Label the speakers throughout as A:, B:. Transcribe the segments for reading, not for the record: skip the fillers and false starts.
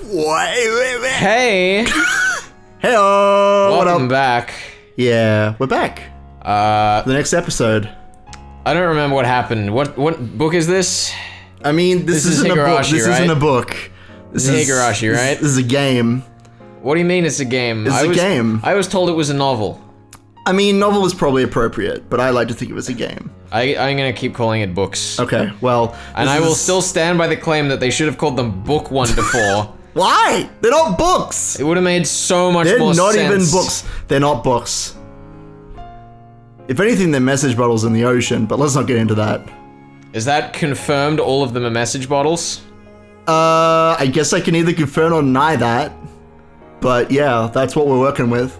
A: Hey.
B: Hey-oh.
A: Welcome back.
B: Yeah, we're back. The next episode.
A: I don't remember what happened. What book is this?
B: I mean, this isn't a book. This isn't a book.
A: This is Higurashi, right?
B: This is a game.
A: What do you mean it's a game?
B: It's a game.
A: I was told it was a novel.
B: I mean, novel is probably appropriate, but I like to think it was a game.
A: I'm gonna keep calling it books.
B: Okay, well...
A: And I will still stand by the claim that they should have called them Book 1 to 4.
B: Why? They're not books!
A: It would have made so much more sense.
B: They're not even books. They're not books. If anything, they're message bottles in the ocean, but let's not get into that.
A: Is that confirmed all of them are message bottles?
B: I guess I can either confirm or deny that. But yeah, that's what we're working with.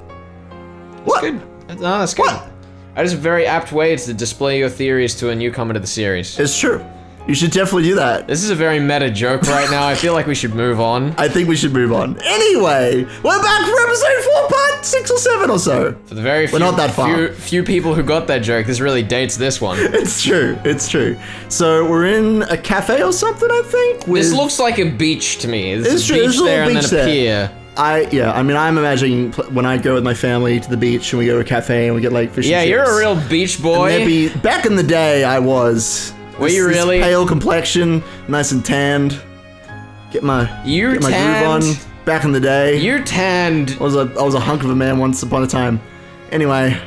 B: What?
A: That's good. No, that's good.
B: What?
A: That is a very apt way to display your theories to a newcomer to the series.
B: It's true. You should definitely do that.
A: This is a very meta joke right now. I feel like we should move on.
B: I think we should move on. Anyway, we're back for episode 4, part 6 or 7 or so.
A: For the very few,
B: we're not that far.
A: Few people who got that joke, this really dates this one.
B: It's true. It's true. So we're in a cafe or something, I think.
A: This looks like a beach to me.
B: It's true. There's a
A: there
B: little
A: and
B: beach
A: then a
B: there.
A: pier.
B: I mean, I'm imagining when I go with my family to the beach and we go to a cafe and we get like fish and chips.
A: Yeah, you're a real beach boy.
B: Back in the day, I was.
A: Were you really?
B: This pale complexion, nice and tanned. Get my groove on. Back in the day.
A: You're tanned.
B: I was a hunk of a man once upon a time. Anyway.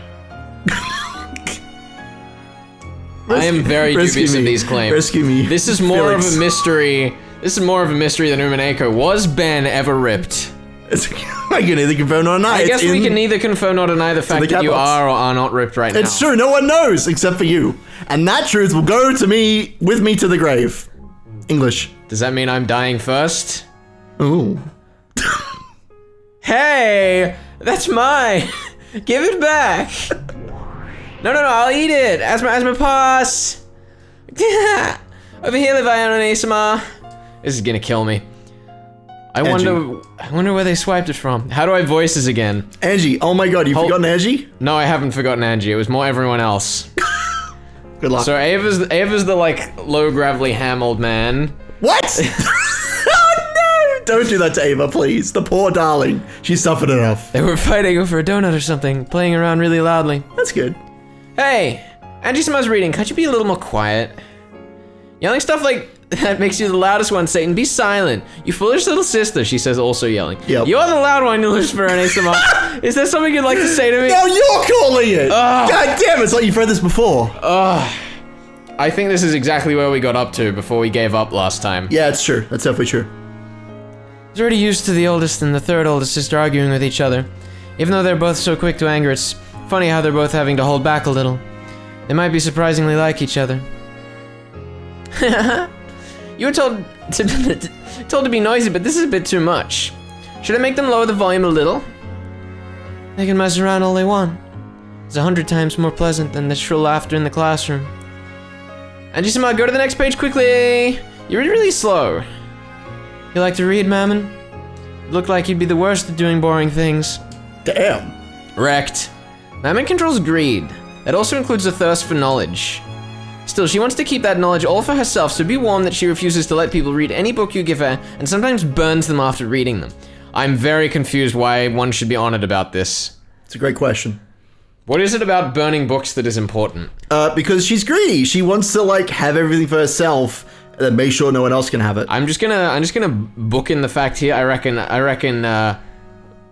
A: I am very dubious of these claims.
B: Rescue me.
A: This is more of a mystery. This is more of a mystery than Umineko. Was Ben ever ripped?
B: I can neither confirm nor deny.
A: I guess we can neither confirm nor deny the fact that you are or are not ripped right now.
B: It's true. No one knows except for you, and that truth will go with me to the grave. English.
A: Does that mean I'm dying first?
B: Ooh.
A: Hey, that's mine. Give it back. No, I'll eat it as my pass. Over here, Leviathan ASMR. This is gonna kill me. I wonder where they swiped it from. How do I voice this again?
B: Angie. Oh my god, you've forgotten Angie?
A: No, I haven't forgotten Angie. It was more everyone else.
B: Good luck.
A: So Ava's the like low gravelly ham old man.
B: What? Oh no! Don't do that to Ava, please. The poor darling. She suffered enough.
A: They were fighting over a donut or something, playing around really loudly.
B: That's good.
A: Hey, Angie-sama's reading. Can't you be a little more quiet? Yelling stuff like that makes you the loudest one, Satan. Be silent. You foolish little sister, she says, also yelling.
B: Yep.
A: You're the loud one, Lucifer and ASMR. Is there something you'd like to say to me?
B: No, you're calling it! God damn it, it's like you've read this before.
A: I think this is exactly where we got up to before we gave up last time.
B: Yeah, it's true. That's definitely true.
A: I was already used to the oldest and the third oldest sister arguing with each other. Even though they're both so quick to anger, it's funny how they're both having to hold back a little. They might be surprisingly like each other. You were told to be noisy, but this is a bit too much. Should I make them lower the volume a little? They can mess around all they want. It's 100 times more pleasant than the shrill laughter in the classroom. Angie-sama, go to the next page quickly! You read really slow. You like to read, Mammon? You look like you'd be the worst at doing boring things.
B: Damn.
A: Wrecked. Mammon controls greed. That also includes a thirst for knowledge. Still, she wants to keep that knowledge all for herself, so be warned that she refuses to let people read any book you give her, and sometimes burns them after reading them. I'm very confused why one should be honored about this.
B: It's a great question.
A: What is it about burning books that is important?
B: Because she's greedy. She wants to, like, have everything for herself, and then make sure no one else can have it.
A: I'm just gonna book in the fact here. I reckon,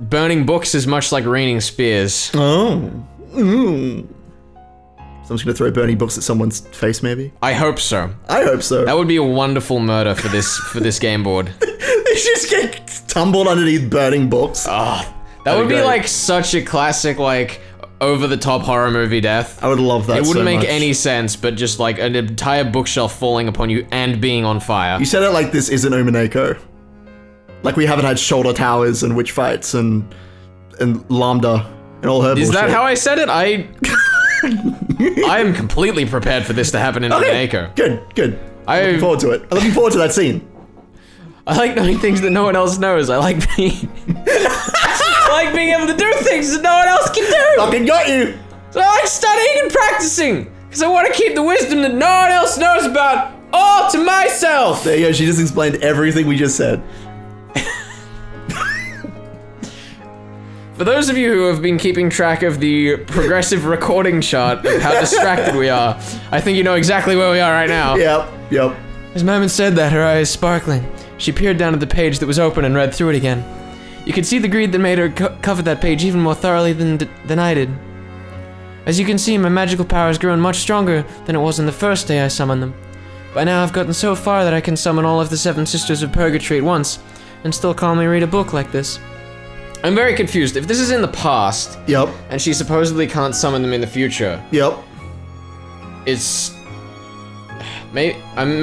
A: burning books is much like raining spears.
B: Oh. Someone's gonna throw burning books at someone's face, maybe?
A: I hope so.
B: I hope so.
A: That would be a wonderful murder for this game board.
B: They just get tumbled underneath burning books.
A: That would be like such a classic, like, over-the-top horror movie death.
B: I would love that.
A: It wouldn't
B: so
A: make
B: much.
A: any sense, but just like an entire bookshelf falling upon you and being on fire.
B: You said it like this isn't Umineko. Like we haven't had shoulder towers and witch fights and Lambda and all her bullshit.
A: Is that how I said it? I am completely prepared for this to happen in Umineko.
B: Good. I'm looking forward to it. I'm looking forward to that scene.
A: I like knowing things that no one else knows. I like being able to do things that no one else can do.
B: Fucking got you.
A: So I like studying and practicing because I want to keep the wisdom that no one else knows about all to myself.
B: There you go. She just explained everything we just said.
A: For those of you who have been keeping track of the progressive recording chart of how distracted we are, I think you know exactly where we are right now.
B: Yep.
A: As Mammon said that, her eyes sparkling, she peered down at the page that was open and read through it again. You could see the greed that made her cover that page even more thoroughly than I did. As you can see, my magical power has grown much stronger than it was on the first day I summoned them. By now I've gotten so far that I can summon all of the 7 Sisters of Purgatory at once, and still calmly read a book like this. I'm very confused. If this is in the past,
B: Yep.
A: and she supposedly can't summon them in the future,
B: Yep.
A: it's... Maybe I'm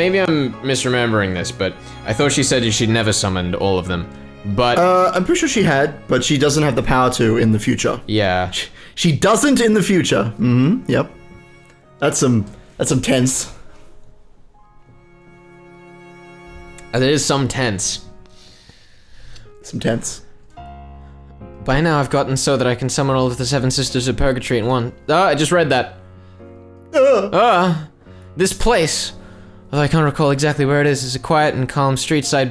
A: misremembering this, but I thought she said she'd never summoned all of them. But
B: I'm pretty sure she had, but she doesn't have the power to in the future.
A: yeah,
B: She doesn't in the future. Mm-hmm. Yep. That's some tense.
A: there is some tense.
B: Some tense.
A: By now I've gotten so that I can summon all of the 7 Sisters of Purgatory at once. I just read that. This place, although I can't recall exactly where it is a quiet and calm streetside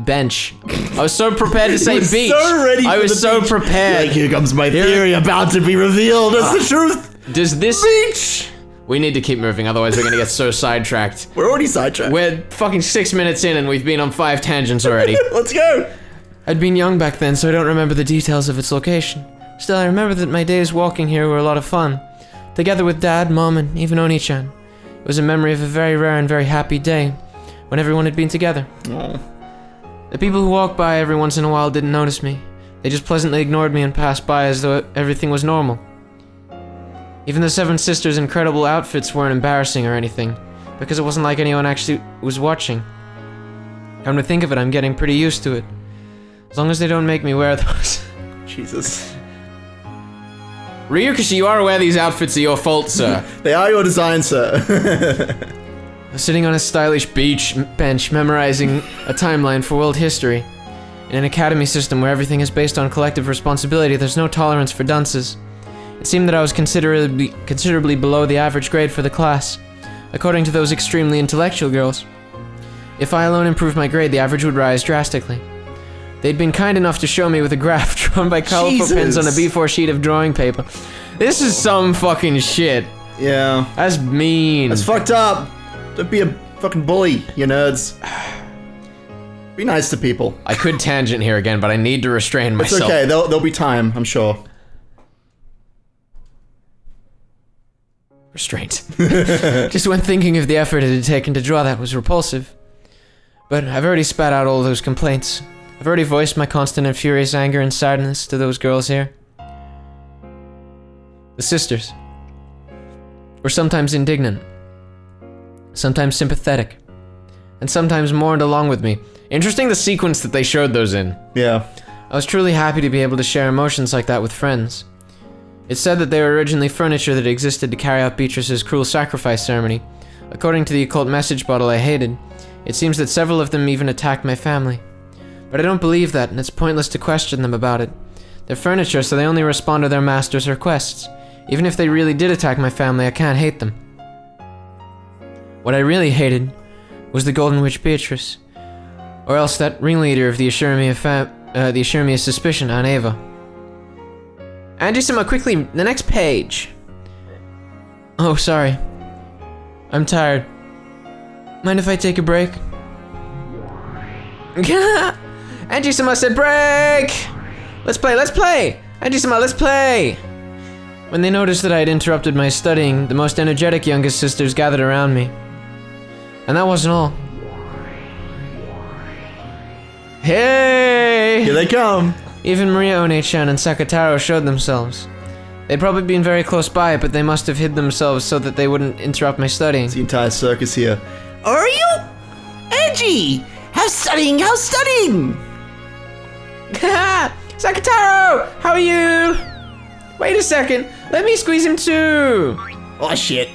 A: bench. I was so prepared to say beach.
B: So ready
A: I
B: for
A: was
B: the
A: so
B: beach.
A: prepared.
B: Like, here comes my theory about to be revealed as the truth.
A: Does this
B: Beach.
A: We need to keep moving, otherwise we're gonna get so sidetracked.
B: We're already sidetracked.
A: We're fucking 6 minutes in and we've been on 5 tangents already.
B: Let's go.
A: I'd been young back then, so I don't remember the details of its location. Still, I remember that my days walking here were a lot of fun. Together with Dad, Mom, and even Oni-chan. It was a memory of a very rare and very happy day, when everyone had been together.
B: Oh.
A: The people who walked by every once in a while didn't notice me. They just pleasantly ignored me and passed by as though everything was normal. Even the 7 Sisters' incredible outfits weren't embarrassing or anything, because it wasn't like anyone actually was watching. Come to think of it, I'm getting pretty used to it. As long as they don't make me wear those.
B: Jesus.
A: Ryukishi, you are aware these outfits are your fault, sir.
B: They are your design, sir.
A: I was sitting on a stylish bench memorizing a timeline for world history. In an academy system where everything is based on collective responsibility, there's no tolerance for dunces. It seemed that I was considerably below the average grade for the class, according to those extremely intellectual girls. If I alone improved my grade, the average would rise drastically. They'd been kind enough to show me with a graph drawn by colorful pens on a B4 sheet of drawing paper. This is some fucking shit.
B: Yeah.
A: That's mean.
B: That's fucked up. Don't be a fucking bully, you nerds. Be nice to people.
A: I could tangent here again, but I need to restrain myself.
B: It's okay, there'll be time, I'm sure.
A: Restraint. Just when thinking of the effort it had taken to draw that was repulsive. But I've already spat out all those complaints. I've already voiced my constant and furious anger and sadness to those girls here. The sisters were sometimes indignant, sometimes sympathetic, and sometimes mourned along with me. Interesting the sequence that they showed those in.
B: Yeah.
A: I was truly happy to be able to share emotions like that with friends. It's said that they were originally furniture that existed to carry out Beatrice's cruel sacrifice ceremony. According to the occult message bottle I hated, it seems that several of them even attacked my family. But I don't believe that, and it's pointless to question them about it. They're furniture, so they only respond to their master's requests. Even if they really did attack my family, I can't hate them. What I really hated was the Golden Witch Beatrice. Or else that ringleader of the Ashurmi of Suspicion, Aunt Ava. Ange-sama, quickly, the next page. Oh, sorry. I'm tired. Mind if I take a break? Ange-sama said break! Let's play! Ange-sama, let's play! When they noticed that I had interrupted my studying, the most energetic youngest sisters gathered around me. And that wasn't all. Hey!
B: Here they come.
A: Even Maria One-chan and Sakataro showed themselves. They'd probably been very close by, but they must have hid themselves so that they wouldn't interrupt my studying.
B: The entire circus here.
C: Are you? Angie! How's studying?
A: Sakataro! How are you? Wait a second, let me squeeze him too!
C: Oh shit.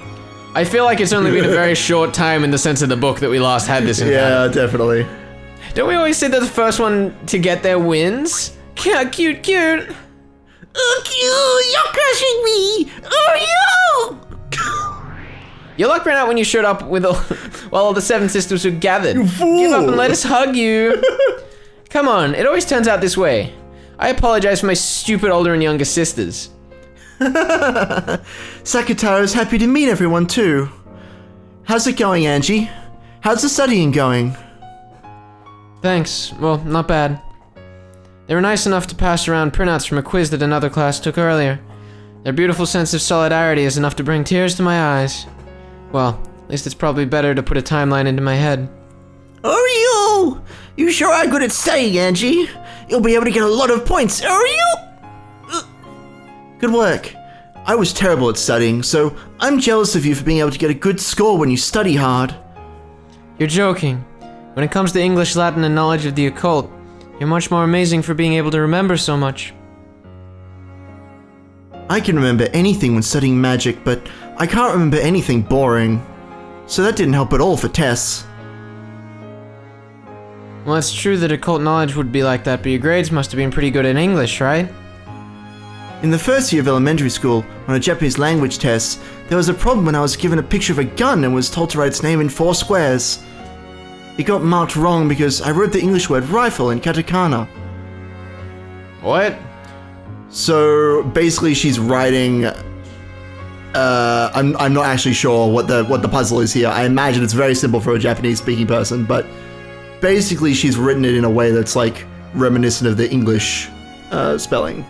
A: I feel like it's only been a very short time in the sense of the book that we last had this encounter.
B: Yeah, definitely.
A: Don't we always say that the first one to get there wins? Yeah, cute.
C: Oh, cute! You're crushing me! Oh, you!
A: Your luck ran out when you showed up with all the 7 sisters were gathered.
B: You fool!
A: Give up and let us hug you. Come on, it always turns out this way. I apologize for my stupid older and younger sisters.
B: Sakataro's happy to meet everyone too. How's it going, Angie? How's the studying going?
A: Thanks. Well, not bad. They were nice enough to pass around printouts from a quiz that another class took earlier. Their beautiful sense of solidarity is enough to bring tears to my eyes. Well, at least it's probably better to put a timeline into my head.
C: Oreo! You sure are good at studying, Angie. You'll be able to get a lot of points, Oreo!
B: Good work. I was terrible at studying, so I'm jealous of you for being able to get a good score when you study hard.
A: You're joking. When it comes to English, Latin, and knowledge of the occult, you're much more amazing for being able to remember so much.
B: I can remember anything when studying magic, but I can't remember anything boring. So that didn't help at all for tests.
A: Well, it's true that occult knowledge would be like that, but your grades must have been pretty good in English, right?
B: In the first year of elementary school, on a Japanese language test, there was a problem when I was given a picture of a gun and was told to write its name in 4 squares. It got marked wrong because I wrote the English word rifle in katakana.
A: What?
B: So basically she's writing, I'm not actually sure what the puzzle is here. I imagine it's very simple for a Japanese speaking person, but basically she's written it in a way that's like reminiscent of the English spelling.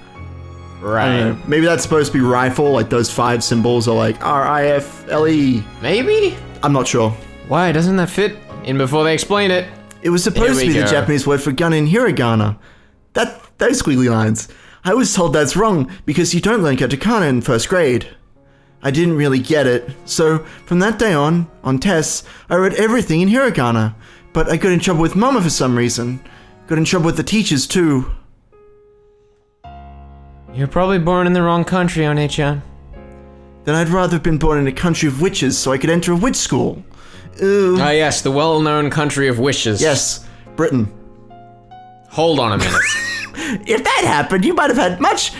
A: Right.
B: Maybe that's supposed to be rifle, like those 5 symbols are like R-I-F-L-E.
A: Maybe?
B: I'm not sure.
A: Why, doesn't that fit in before they explain it?
B: It was supposed to be the Japanese word for gun in hiragana. Those squiggly lines. I was told that's wrong because you don't learn katakana in 1st grade. I didn't really get it, so from that day on tests, I wrote everything in hiragana. But I got in trouble with Mama for some reason. Got in trouble with the teachers too.
A: You're probably born in the wrong country, One-chan.
B: Then I'd rather have been born in a country of witches so I could enter a witch school.
A: Ah yes, the well-known country of wishes.
B: Yes, Britain.
A: Hold on a minute.
C: If that happened, you might have had much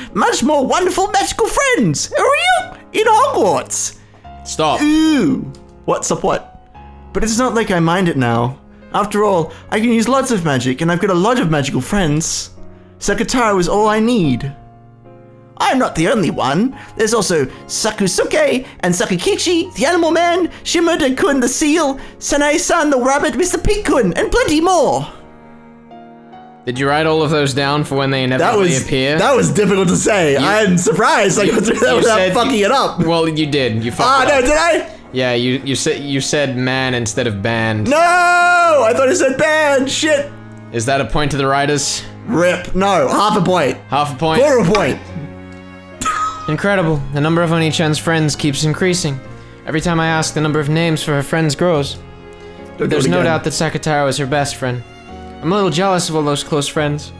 C: more wonderful magical friends, Oreo, in Hogwarts.
A: Stop.
B: Ooh. What's up what? But it's not like I mind it now. After all, I can use lots of magic and I've got a lot of magical friends. Sakataro is all I need.
C: I'm not the only one. There's also Sakusuke and Sakukichi, the animal man, Shimada-kun the seal, Sanae-san the rabbit, Mr. Pig-kun, and plenty more.
A: Did you write all of those down for when they inevitably appear?
B: That was difficult to say. I'm surprised I got through that without fucking it up.
A: Well, you did. You fucked it up.
B: No, did I?
A: Yeah, you said man instead of band.
B: No! I thought it said band. Shit.
A: Is that a point to the writers?
B: Rip. No, half a point.
A: Half a point?
B: Quarter a point.
A: Incredible. The number of Oni-chan's friends keeps increasing. Every time I ask, the number of names for her friends grows. But there's no doubt that Sakataro is her best friend. I'm a little jealous of all those close friends.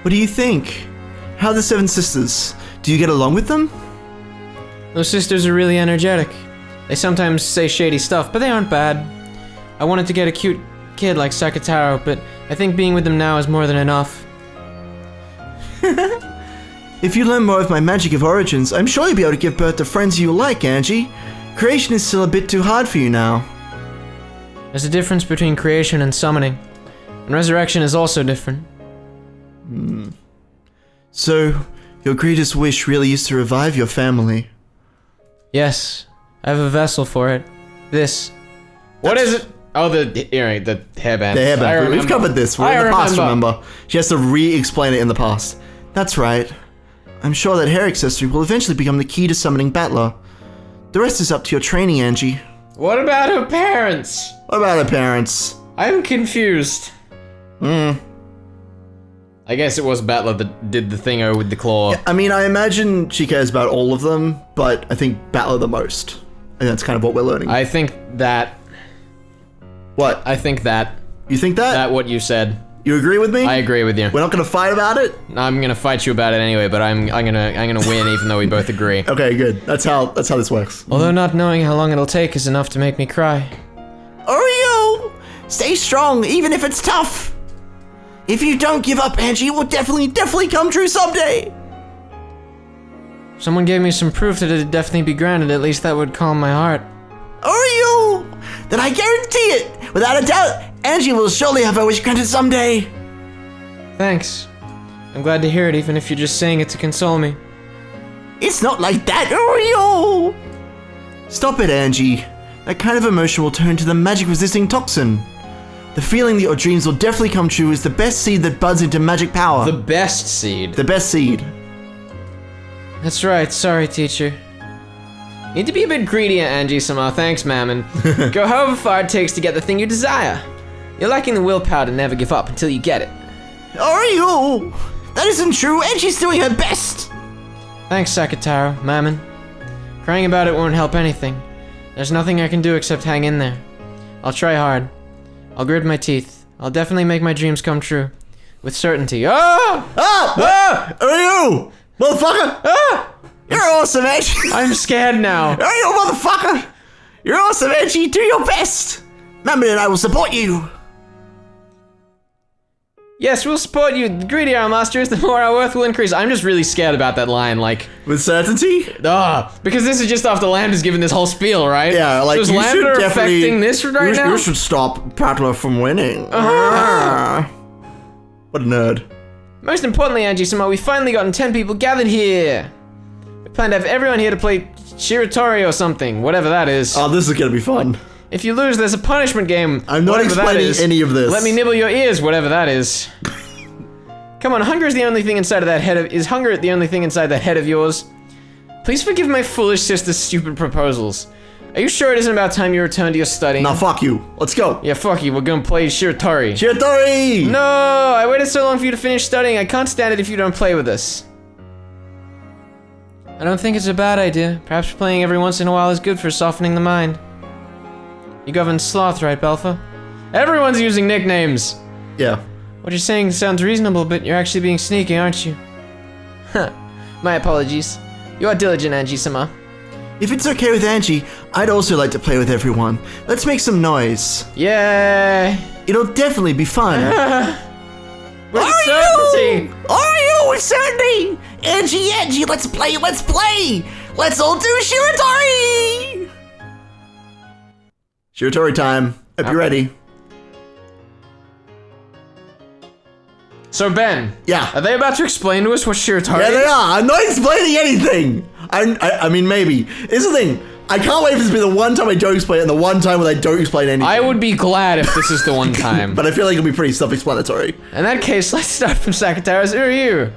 B: What do you think? How are the 7 sisters? Do you get along with them?
A: Those sisters are really energetic. They sometimes say shady stuff, but they aren't bad. I wanted to get a cute kid like Sakataro, but I think being with them now is more than enough.
B: If you learn more of my magic of origins, I'm sure you'll be able to give birth to friends you like, Angie. Creation is still a bit too hard for you now.
A: There's a difference between creation and summoning. And resurrection is also different.
B: So, your greatest wish really is to revive your family.
A: Yes, I have a vessel for it. This. What is it? Oh, the earring, the hairband.
B: The hairband. We've covered this. We're in the past, remember? She has to re-explain it in the past. That's right. I'm sure that hair accessory will eventually become the key to summoning Battler. The rest is up to your training, Angie.
A: What about her parents?
B: What about her parents?
A: I'm confused. I guess it was Battler that did the thingo with the claw.
B: Yeah, I mean, I imagine she cares about all of them, but I think Battler the most. And that's kind of what we're learning.
A: I think that...
B: What?
A: I think that...
B: You think that?
A: That what you said.
B: You agree with me?
A: I agree with you.
B: We're not gonna fight about it?
A: I'm gonna fight you about it anyway, but I'm gonna win even though we both agree.
B: Okay, good. That's how this works.
A: Although not knowing how long it'll take is enough to make me cry.
C: Oreo! Stay strong, even if it's tough. If you don't give up, Angie, it will definitely come true someday.
A: If someone gave me some proof that it'd definitely be granted, at least that would calm my heart.
C: Oreo! Then I guarantee it, without a doubt, Angie will surely have her wish granted someday.
A: Thanks. I'm glad to hear it, even if you're just saying it to console me.
C: It's not like that, Oreo!
B: Stop it, Angie. That kind of emotion will turn to the magic-resisting toxin. The feeling that your dreams will definitely come true is the best seed that buds into magic power.
A: The best seed.
B: The best seed.
A: That's right, sorry, teacher. Need to be a bit greedier, Angie, somehow. Thanks, Mammon. Go however far it takes to get the thing you desire. You're lacking the willpower to never give up until you get it.
C: Oreo! That isn't true, and she's doing her best!
A: Thanks, Sakataro, Mammon. Crying about it won't help anything. There's nothing I can do except hang in there. I'll try hard. I'll grit my teeth. I'll definitely make my dreams come true. With certainty. Ah!
B: Ah! Oreo! Motherfucker!
A: Ah!
C: You're awesome, Angie!
A: I'm scared now.
C: Oreo, motherfucker! You're awesome, Angie! Do your best! Mammon and I will support you!
A: Yes, we'll support you. The greedier our master is, the more our worth will increase. I'm just really scared about that line, like...
B: With certainty?
A: Because this is just after Lambda's given this whole spiel, right?
B: Yeah, like,
A: so is
B: you
A: Lambda
B: should definitely...
A: affecting this right now?
B: You should stop Prattler from winning. What a nerd.
A: Most importantly, Angie, somehow we finally gotten 10 people gathered here. We plan to have everyone here to play Shiratori or something, whatever that is.
B: Oh, this is gonna be fun.
A: If you lose, there's a punishment game.
B: I'm not explaining any of this.
A: Let me nibble your ears, whatever that is. Come on, hunger is the only thing inside of that head of- Is hunger the only thing inside that head of yours? Please forgive my foolish sister's stupid proposals. Are you sure it isn't about time you return to your studying?
B: Now fuck you. Let's go.
A: Yeah, fuck you, we're gonna play Shiratori.
B: Shiratori!
A: No, I waited so long for you to finish studying. I can't stand it if you don't play with us. I don't think it's a bad idea. Perhaps playing every once in a while is good for softening the mind. You govern Sloth, right, Belfa? Everyone's using nicknames!
B: Yeah.
A: What you're saying sounds reasonable, but you're actually being sneaky, aren't you? Huh. My apologies. You are diligent, Angie-sama.
B: If it's okay with Angie, I'd also like to play with everyone. Let's make some noise.
A: Yeah.
B: It'll definitely be fun.
A: With certainty!
C: Oreo, with certainty! Angie, let's play! Let's all do Shiratori!
B: Shiratori time. Hope you're ready.
A: So Ben,
B: Yeah.
A: are they about to explain to us what Shiratori
B: Yeah,
A: is?
B: they are. I'm not explaining anything. I mean, maybe. Here's the thing. I can't wait for this to be the one time I don't explain it and the one time when I don't explain anything.
A: I would be glad if this is the one time.
B: But I feel like it'll be pretty self-explanatory.
A: In that case, let's start from Sakataro's Uryu.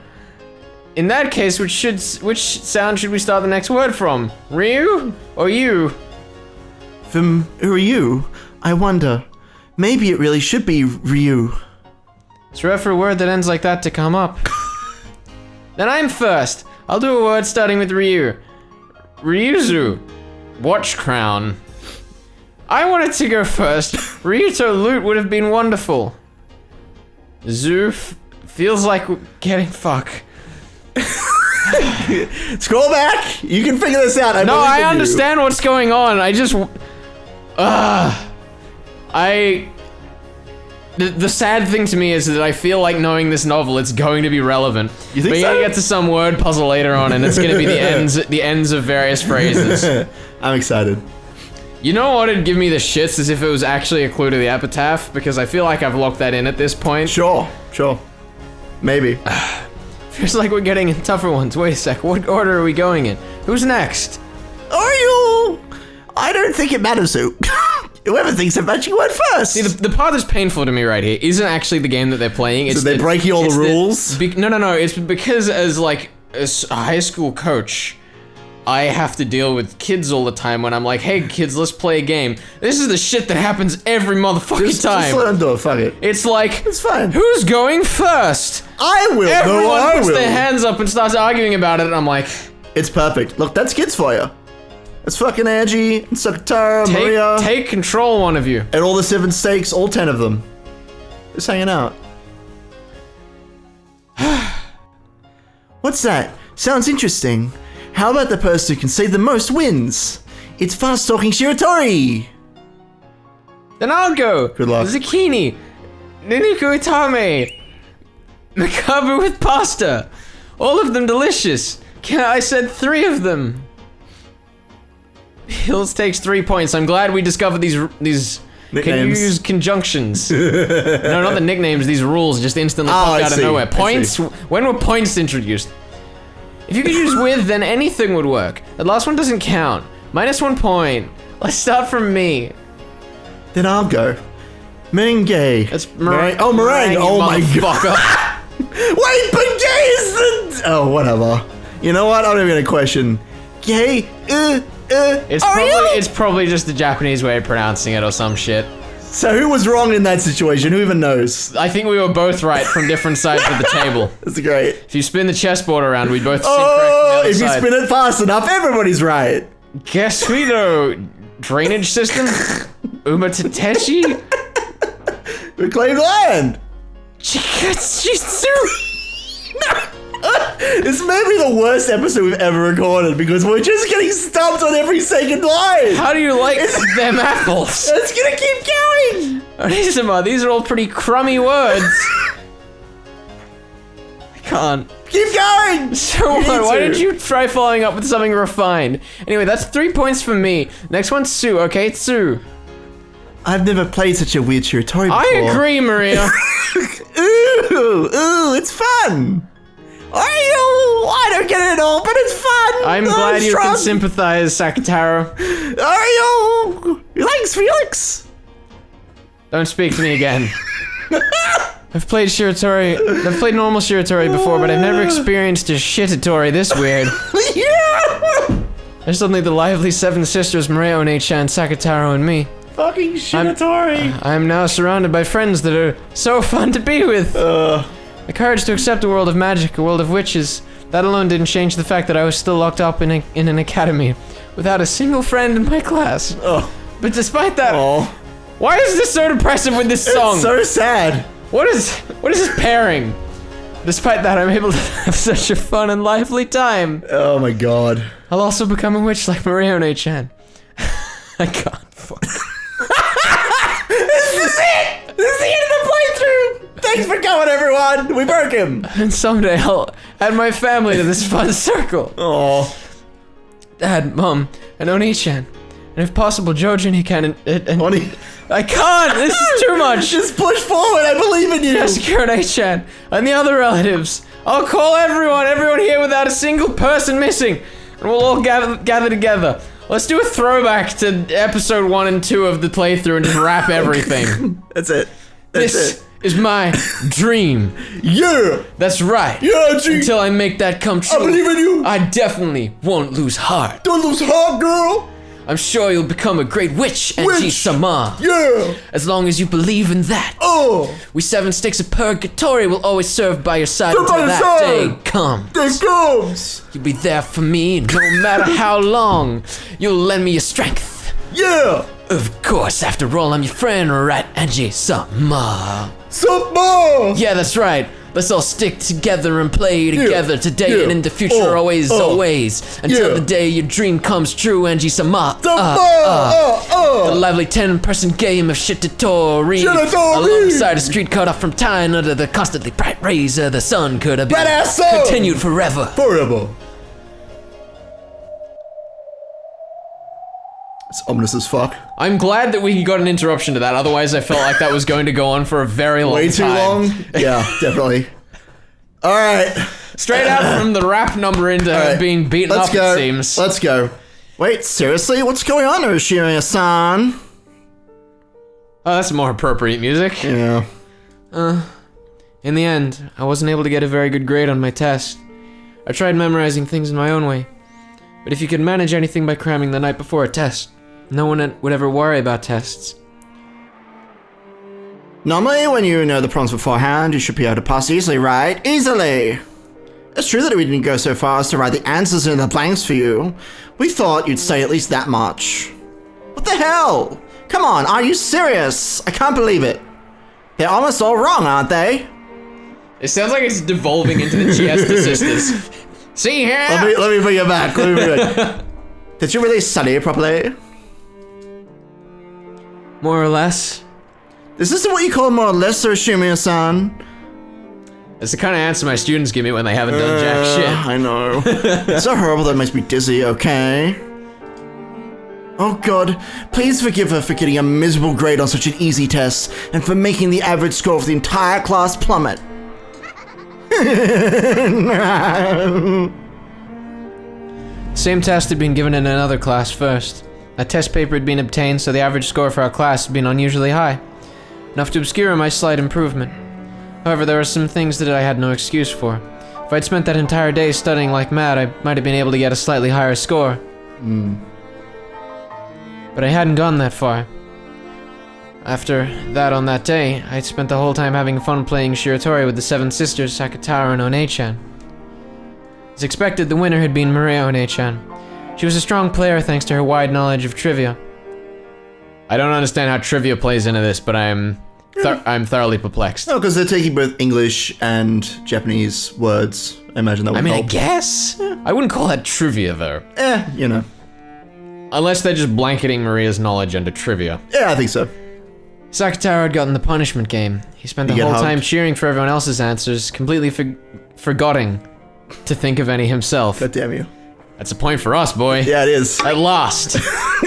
A: In that case, which sound should we start the next word from? Ryu or you?
B: From Uryu, I wonder. Maybe it really should be Ryu.
A: It's rare for a word that ends like that to come up. Then I'm first. I'll do a word starting with Ryu. Ryuzu. Watch crown. I wanted to go first. Ryuto loot would have been wonderful. Zoo feels like getting fuck.
B: Scroll back. You can figure this out.
A: No, I understand what's going on. I just... The sad thing to me is that I feel like knowing this novel, it's going to be relevant.
B: You think
A: We're
B: so?
A: gonna get to some word puzzle later on, and it's gonna be the ends of various phrases.
B: I'm excited.
A: You know what would give me the shits is if it was actually a clue to the epitaph, because I feel like I've locked that in at this point.
B: Sure. Maybe.
A: Feels like we're getting in tougher ones. Wait a sec, what order are we going in? Who's next?
C: Oreo! I don't think it matters who. Whoever thinks of matching word first.
A: See, the part that's painful to me right here isn't actually the game that they're playing. It's
B: So they're breaking all the rules?
A: No. It's because as a high school coach, I have to deal with kids all the time when I'm like, hey kids, let's play a game. This is the shit that happens every motherfucking time.
B: Just let them do it. Fuck it.
A: It's like,
B: It's fine.
A: who's going first?
B: I will.
A: Everyone
B: No, I
A: puts
B: will.
A: their hands up and starts arguing about it, and I'm like,
B: It's perfect. Look, that's kids for you. That's fucking Angie, and Sakatara, Maria,
A: take control, one of you.
B: and all the 7 stakes, all 10 of them. Just hanging out. What's that? Sounds interesting. How about the person who can say the most wins? It's fast-talking Shiratori!
A: Then I'll go.
B: Good luck.
A: Zucchini, Ninuku Itame, Makabu with pasta. All of them delicious. I said 3 of them. Hills takes 3 points. I'm glad we discovered these Can you
B: Nicknames.
A: use conjunctions? No, not the nicknames. These rules just instantly
B: Oh,
A: pop
B: I
A: out of
B: see,
A: nowhere.
B: I
A: Points.
B: see.
A: When were points introduced? If you could use with, then anything would work. The last one doesn't count. -1 point. Let's start from me.
B: Then I'll go. Merengue.
A: That's
B: meringue. Oh, meringue.
A: you
B: Oh my god.
A: motherfucker.
B: Wait, but gay is the. Oh, whatever. You know what? I'm not even gonna question. Gay.
A: It's probably just the Japanese way of pronouncing it or some shit.
B: So who was wrong in that situation? Who even knows?
A: I think we were both right from different sides of the table.
B: That's great.
A: If you spin the chessboard around, we both seem
B: Oh,
A: correct from the other
B: if you
A: side.
B: spin it fast enough, everybody's right.
A: Guess we know. Drainage system? Umatatechi?
B: Reclaimed land.
A: Chikatsu!
B: This may be the worst episode we've ever recorded because we're just getting stumped on every second line.
A: How do you like them apples?
B: It's gonna keep going.
A: Onisima, these are all pretty crummy words. I can't.
B: Keep going.
A: So
B: You need
A: what? Why
B: to.
A: didn't you try following up with something refined? Anyway, that's 3 points for me. Next one's Sue, okay? Sue.
B: I've never played such a weird Shiratori before.
A: I agree, Maria.
B: Ooh, it's fun. I don't get it at all, but it's fun.
A: I'm glad you
B: strong.
A: can sympathize, Sakataro.
B: Thanks, Felix.
A: Don't speak to me again. I've played normal Shiratori before, but I've never experienced a shitatori this weird.
B: Yeah.
A: There's suddenly the lively seven sisters, Maria, One-chan, Sakataro, and me.
B: Fucking Shiratori.
A: I am now surrounded by friends that are so fun to be with. The courage to accept a world of magic, a world of witches. That alone didn't change the fact that I was still locked up in an academy, without a single friend in my class.
B: Oh.
A: But despite that,
B: Oh.
A: why is this so depressive with this song?
B: It's so sad.
A: What is this pairing? Despite that, I'm able to have such a fun and lively time.
B: Oh my god.
A: I'll also become a witch like Maria One-chan. I can't. Fuck.
B: This is it. This is the end of the playthrough. Thanks for coming, everyone. We broke him.
A: And someday I'll add my family to this fun circle.
B: Oh.
A: Dad, Mom, and Oni-chan. And if possible, Jojen can and
B: Oni.
A: I can't! This is too much!
B: Just push forward. I believe in you.
A: Jessica and A-chan, and the other relatives. I'll call everyone here without a single person missing. And we'll all gather together. Let's do a throwback to episode 1 and 2 of the playthrough and just wrap everything.
B: That's it. That's
A: This
B: it.
A: is my dream.
B: Yeah.
A: That's right.
B: Yeah, G.
A: Until I make that come true.
B: I believe in you.
A: I definitely won't lose heart.
B: Don't lose heart, girl.
A: I'm sure you'll become a great witch, Anji-sama.
B: Yeah.
A: As long as you believe in that.
B: Oh.
A: We 7 sticks of purgatory will always serve by your side
B: Serve by
A: until
B: your
A: that
B: side.
A: day comes.
B: There comes.
A: You'll be there for me no matter how long. You'll lend me your strength.
B: Yeah.
A: Of course, after all, I'm your friend, right, Anji-sama?
B: Some more.
A: Yeah, that's right. Let's all stick together and play together today
B: Yeah.
A: and in the future,
B: Oh.
A: always,
B: Oh.
A: always. Until
B: Yeah.
A: the day your dream comes true, Anji-sama.
B: Some more.
A: The lively 10-person game of Shitatori.
B: Shitatori.
A: Alongside a street cut off from time under the constantly bright rays of the sun could have been
B: Badass sun.
A: continued forever.
B: Forever. It's ominous as fuck.
A: I'm glad that we got an interruption to that, otherwise I felt like that was going to go on for a very long time.
B: Way too long? Yeah, definitely. Alright.
A: Straight out from the rap number into
B: Alright.
A: being beaten
B: Let's
A: up,
B: go.
A: it seems.
B: Let's go. Wait, seriously? What's going on, Ushiri-san?
A: Oh, that's more appropriate music.
B: Yeah.
A: In the end, I wasn't able to get a very good grade on my test. I tried memorizing things in my own way. But if you could manage anything by cramming the night before a test, no one would ever worry about tests.
B: Normally, when you know the problems beforehand, you should be able to pass easily, right? Easily! It's true that we didn't go so far as to write the answers in the blanks for you. We thought you'd say at least that much. What the hell? Come on, are you serious? I can't believe it. They're almost all wrong, aren't they?
A: It sounds like it's devolving into the Giesta sisters. See here?
B: Let me bring it back. Let me bring it back. Did you really study properly?
A: More or less.
B: This isn't what you call more or less, Ushiri-san.
A: It's the kind of answer my students give me when they haven't done jack shit.
B: I know. It's so horrible that it makes me dizzy, okay? Oh God, please forgive her for getting a miserable grade on such an easy test and for making the average score of the entire class plummet.
A: Same test had been given in another class first. A test paper had been obtained, so the average score for our class had been unusually high, enough to obscure my slight improvement. However, there were some things that I had no excuse for. If I'd spent that entire day studying like mad, I might have been able to get a slightly higher score. But I hadn't gone that far. After that, on that day, I'd spent the whole time having fun playing Shiratori with the 7 sisters, Sakataro and One-chan. As expected, the winner had been Maria One-chan. She was a strong player thanks to her wide knowledge of trivia. I don't understand how trivia plays into this, but I'm thoroughly perplexed.
B: No, because they're taking both English and Japanese words. I imagine that would help.
A: I guess? I wouldn't call that trivia, though.
B: You know.
A: Unless they're just blanketing Maria's knowledge under trivia.
B: Yeah, I think so.
A: Sakataro had gotten the punishment game. He spent the whole time cheering for everyone else's answers, completely forgetting to think of any himself.
B: God damn you.
A: That's a point for us, boy.
B: Yeah, it is.
A: I lost.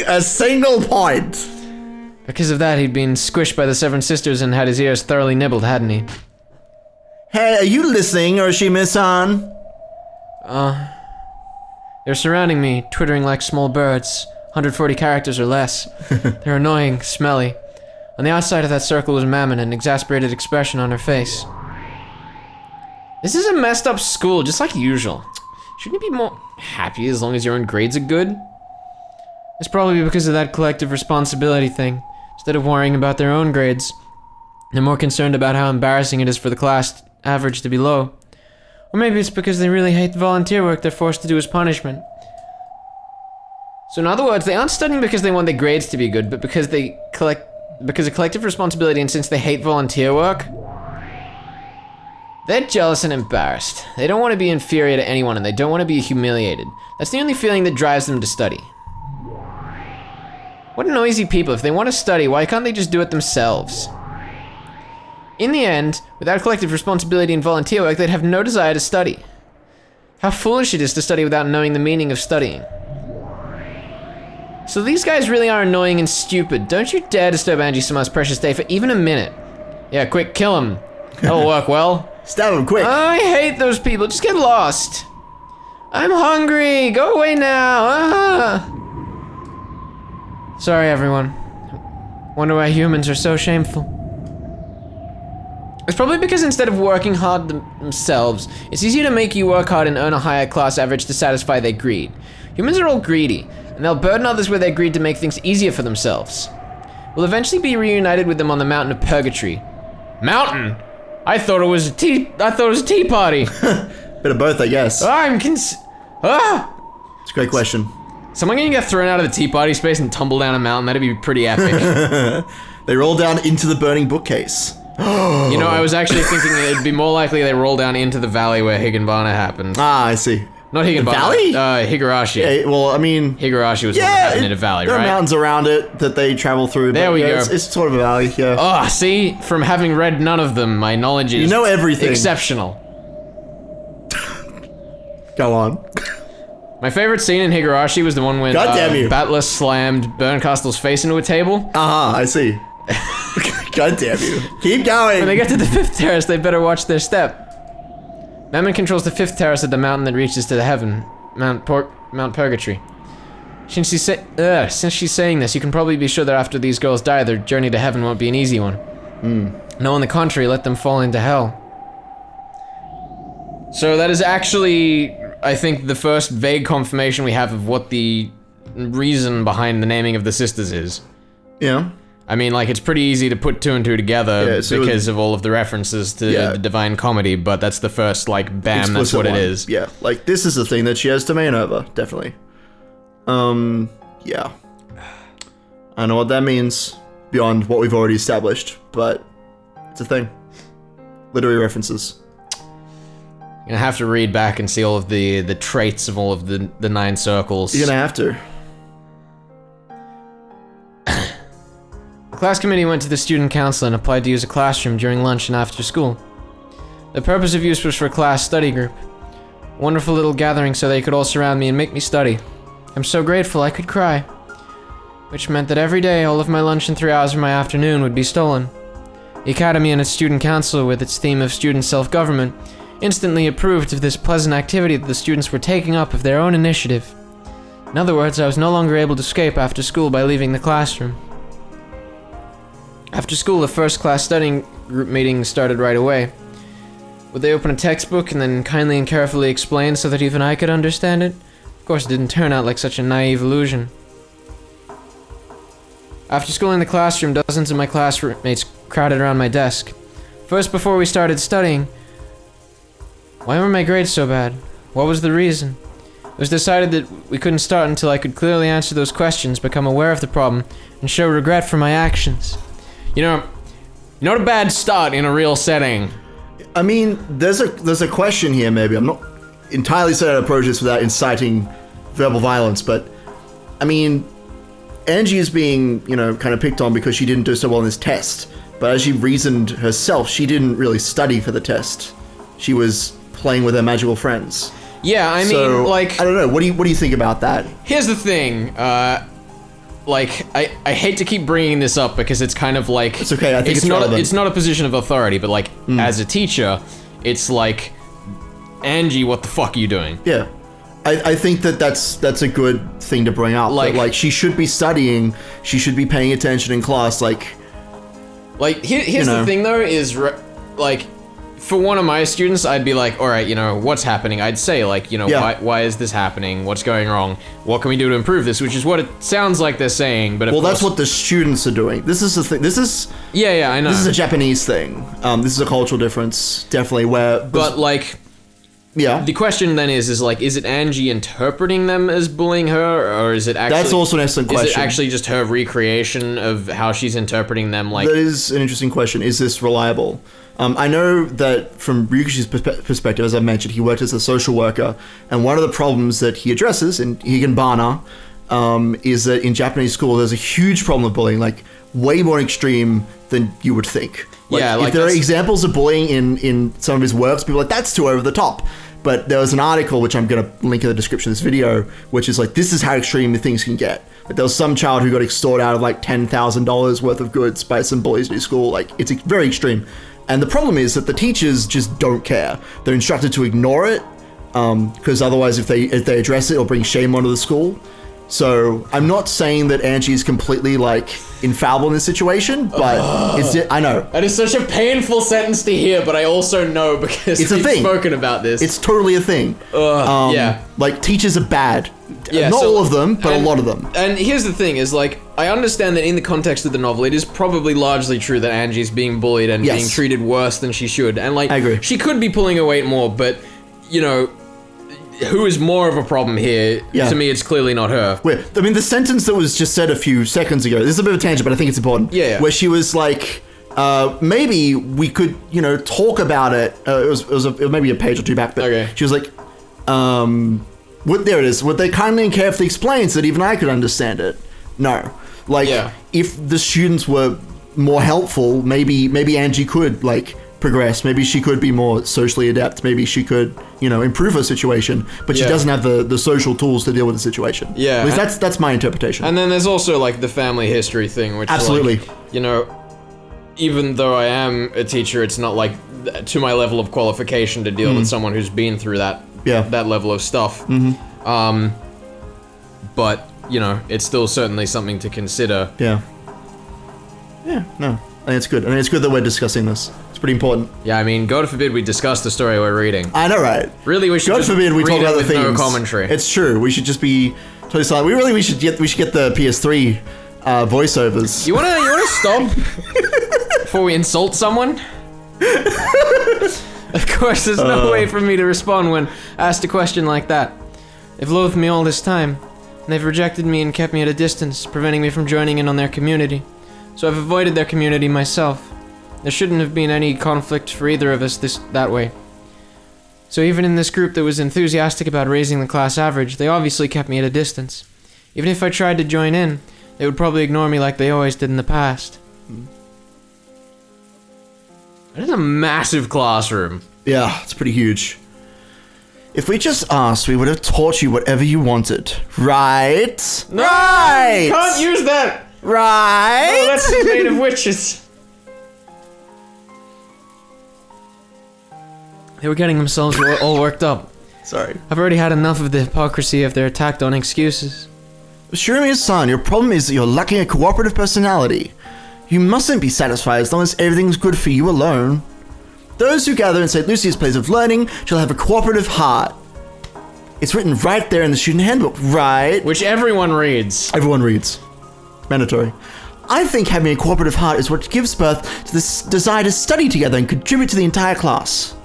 B: A single point.
A: Because of that, he'd been squished by the 7 sisters and had his ears thoroughly nibbled, hadn't he?
B: Hey, are you listening, Urashima-san?
A: They're surrounding me, twittering like small birds. 140 characters or less. They're annoying, smelly. On the outside of that circle was Mammon, an exasperated expression on her face. This is a messed up school, just like usual. Shouldn't you be more happy as long as your own grades are good? It's probably because of that collective responsibility thing. Instead of worrying about their own grades, they're more concerned about how embarrassing it is for the class average to be low. Or maybe it's because they really hate the volunteer work they're forced to do as punishment. So in other words, they aren't studying because they want their grades to be good, but because of collective responsibility, and since they hate volunteer work, they're jealous and embarrassed. They don't want to be inferior to anyone, and they don't want to be humiliated. That's the only feeling that drives them to study. What noisy people. If they want to study, why can't they just do it themselves? In the end, without collective responsibility and volunteer work, they'd have no desire to study. How foolish it is to study without knowing the meaning of studying. So these guys really are annoying and stupid. Don't you dare disturb Ange-sama's precious day for even a minute. Yeah, quick, kill him. That'll work well.
B: Stab him quick.
A: I hate those people. Just get lost. I'm hungry. Go away now. Sorry, everyone. Wonder why humans are so shameful. It's probably because instead of working hard themselves, it's easier to make you work hard and earn a higher class average to satisfy their greed. Humans are all greedy, and they'll burden others with their greed to make things easier for themselves. We'll eventually be reunited with them on the mountain of purgatory. Mountain? I thought it was a tea party.
B: Bit of both, I guess.
A: It's
B: It's a great question.
A: Someone gonna get thrown out of the tea party space and tumble down a mountain? That'd be pretty epic.
B: They roll down into the burning bookcase.
A: You know, I was actually thinking it'd be more likely they roll down into the valley where Higanbana happened.
B: Ah, I see.
A: Not Higanbana.
B: Valley?
A: Higurashi.
B: Yeah, well, I mean...
A: Higurashi was the one that happened in a valley,
B: there
A: right?
B: are mountains around it that they travel through.
A: There we go.
B: It's sort of a valley, yeah.
A: Oh, see? From having read none of them, my knowledge is...
B: You know everything.
A: Exceptional.
B: Go on.
A: My favorite scene in Higurashi was the one when Battler slammed Bernkastel's face into a table.
B: I see. God damn you. Keep going.
A: When they get to the 5th terrace, they better watch their step. Mammon controls the 5th terrace of the mountain that reaches to the heaven, Mount Purgatory. Since she's saying this, you can probably be sure that after these girls die, their journey to heaven won't be an easy one. No, on the contrary, let them fall into hell. So that is actually, I think, the first vague confirmation we have of what the reason behind the naming of the sisters is.
B: Yeah.
A: I mean, like, it's pretty easy to put 2 and 2 together because of all of the references to the Divine Comedy, but that's the first, like, bam, explicit that's what it is.
B: Yeah, like, this is the thing that she has domain over, definitely. Yeah. I don't know what that means beyond what we've already established, but it's a thing. Literary references.
A: You're gonna have to read back and see all of the traits of all of the 9 circles.
B: You're gonna have to.
A: The class committee went to the student council and applied to use a classroom during lunch and after school. The purpose of use was for a class study group. A wonderful little gathering so they could all surround me and make me study. I'm so grateful I could cry. which meant that every day all of my lunch and 3 hours of my afternoon would be stolen. The Academy and its student council, with its theme of student self-government, instantly approved of this pleasant activity that the students were taking up of their own initiative. In other words, I was no longer able to escape after school by leaving the classroom. After school, the first class studying group meeting started right away. Would they open a textbook and then kindly and carefully explain so that even I could understand it? Of course, it didn't turn out like such a naive illusion. After school in the classroom, dozens of my classmates crowded around my desk. First, before we started studying, why were my grades so bad? What was the reason? It was decided that we couldn't start until I could clearly answer those questions, become aware of the problem, and show regret for my actions. You know, not a bad start in a real setting.
B: I mean, there's a question here, maybe. I'm not entirely certain how to approach this without inciting verbal violence, but, I mean, Angie is being, kind of picked on because she didn't do so well in this test. But as she reasoned herself, she didn't really study for the test. She was playing with her magical friends.
A: Yeah, I mean, like...
B: I don't know, what do you think about that?
A: Here's the thing, I hate to keep bringing this up because it's kind of like...
B: It's okay, I think it's relevant.
A: It's not a position of authority, but like, as a teacher, it's like, Angie, what the fuck are you doing?
B: Yeah. I think that's a good thing to bring up. Like, she should be studying, she should be paying attention in class, like...
A: Here's the thing, though, is, for one of my students, I'd be like, alright, what's happening? I'd say, why is this happening? What's going wrong? What can we do to improve this? Which is what it sounds like they're saying, but
B: well, that's what the students are doing. This is the thing. This is...
A: Yeah, I know.
B: This is a Japanese thing. This is a cultural difference, definitely, where...
A: But,
B: yeah.
A: The question then is it Angie interpreting them as bullying her, or is it actually...
B: That's also an excellent question.
A: Is it actually just her recreation of how she's interpreting them,
B: That is an interesting question. Is this reliable? I know that from Ryukishi's perspective, as I mentioned, he worked as a social worker, and one of the problems that he addresses in Higenbana is that in Japanese school, there's a huge problem of bullying, way more extreme than you would think. If there are examples of bullying in some of his works, people are like, that's too over the top. But there was an article, which I'm going to link in the description of this video, which is this is how extreme the things can get. There was some child who got extorted out of $10,000 worth of goods by some bullies in his school. It's very extreme. And the problem is that the teachers just don't care. They're instructed to ignore it, because otherwise if they address it, it'll bring shame onto the school. So I'm not saying that Angie is completely infallible in this situation, but I know.
A: That is such a painful sentence to hear, but I also know because
B: it's a thing.
A: Spoken about this.
B: It's totally a thing.
A: Yeah.
B: Teachers are bad.
A: Yeah,
B: not all of them, but a lot of them.
A: And here's the thing is I understand that in the context of the novel, it is probably largely true that Angie's being bullied and being treated worse than she should. And
B: I agree.
A: She could be pulling her weight more, but who is more of a problem here? Yeah. To me, it's clearly not her.
B: I mean, the sentence that was just said a few seconds ago, this is a bit of a tangent, but I think it's important.
A: Yeah.
B: Where she was maybe we could, talk about it. It was maybe a page or two back, but okay. She was there it is. Would they kindly and carefully explain so that even I could understand it? No. If the students were more helpful, maybe Angie could, progress. Maybe she could be more socially adept. Maybe she could, improve her situation. But she doesn't have the social tools to deal with the situation.
A: Yeah.
B: At least that's my interpretation.
A: And then there's also the family history thing, which
B: absolutely,
A: even though I am a teacher, it's not to my level of qualification to deal with someone who's been through that level of stuff.
B: Mm-hmm.
A: But it's still certainly something to consider.
B: Yeah. Yeah. No. I think it's good. I think it's good that we're discussing this. It's pretty important.
A: Yeah, I mean, God forbid we discuss the story we're reading.
B: I know, right?
A: Really, we should.
B: God forbid we talk about the things.
A: No commentary.
B: It's true. We should just be totally silent. We should get the PS3 voiceovers.
A: You wanna stop before we insult someone? Of course, there's no way for me to respond when asked a question like that. They've loathed me all this time, and they've rejected me and kept me at a distance, preventing me from joining in on their community. So I've avoided their community myself. There shouldn't have been any conflict for either of us that way. So even in this group that was enthusiastic about raising the class average, they obviously kept me at a distance. Even if I tried to join in, they would probably ignore me like they always did in the past. That is a massive classroom.
B: Yeah, it's pretty huge. If we just asked, we would have taught you whatever you wanted. Right?
A: No,
B: Right!
A: you can't use that!
B: Right?
A: Oh, that's made of witches. They were getting themselves all worked up.
B: Sorry.
A: I've already had enough of the hypocrisy of their tacked on excuses.
B: Shirumi-san, your problem is that you're lacking a cooperative personality. You mustn't be satisfied as long as everything's good for you alone. Those who gather in St. Lucia's place of learning shall have a cooperative heart. It's written right there in the student handbook, right?
A: Which everyone reads.
B: Everyone reads. Mandatory. I think having a cooperative heart is what gives birth to this desire to study together and contribute to the entire class.